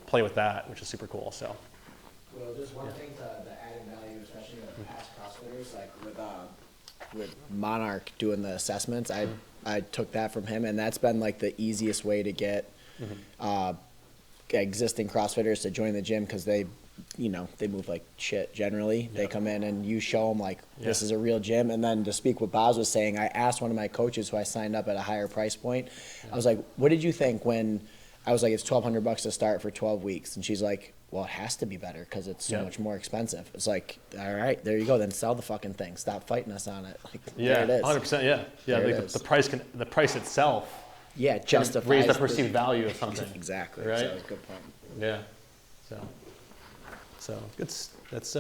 A: play with that, which is super cool. So.
B: Well, just one thing to the added value
N: CrossFitters, like with Monarch doing the assessments. I took that from him, and that's been like the easiest way to get existing CrossFitters to join the gym, because they move like shit generally. They come in and you show them like this is a real gym. And then to speak what Boz was saying, I asked one of my coaches who I signed up at a higher price point. I was like, what did you think when I was like, it's $1,200 to start for 12 weeks? And she's like, well, it has to be better because it's so much more expensive. It's like, all right, there you go. Then sell the fucking thing. Stop fighting us on it. Like, there it is.
A: 100%. Yeah.
N: There
A: Like the price itself.
N: Yeah, justifies
A: raise the perceived value of something.
N: Exactly.
A: Right.
N: So it's a good point.
A: Yeah. So that's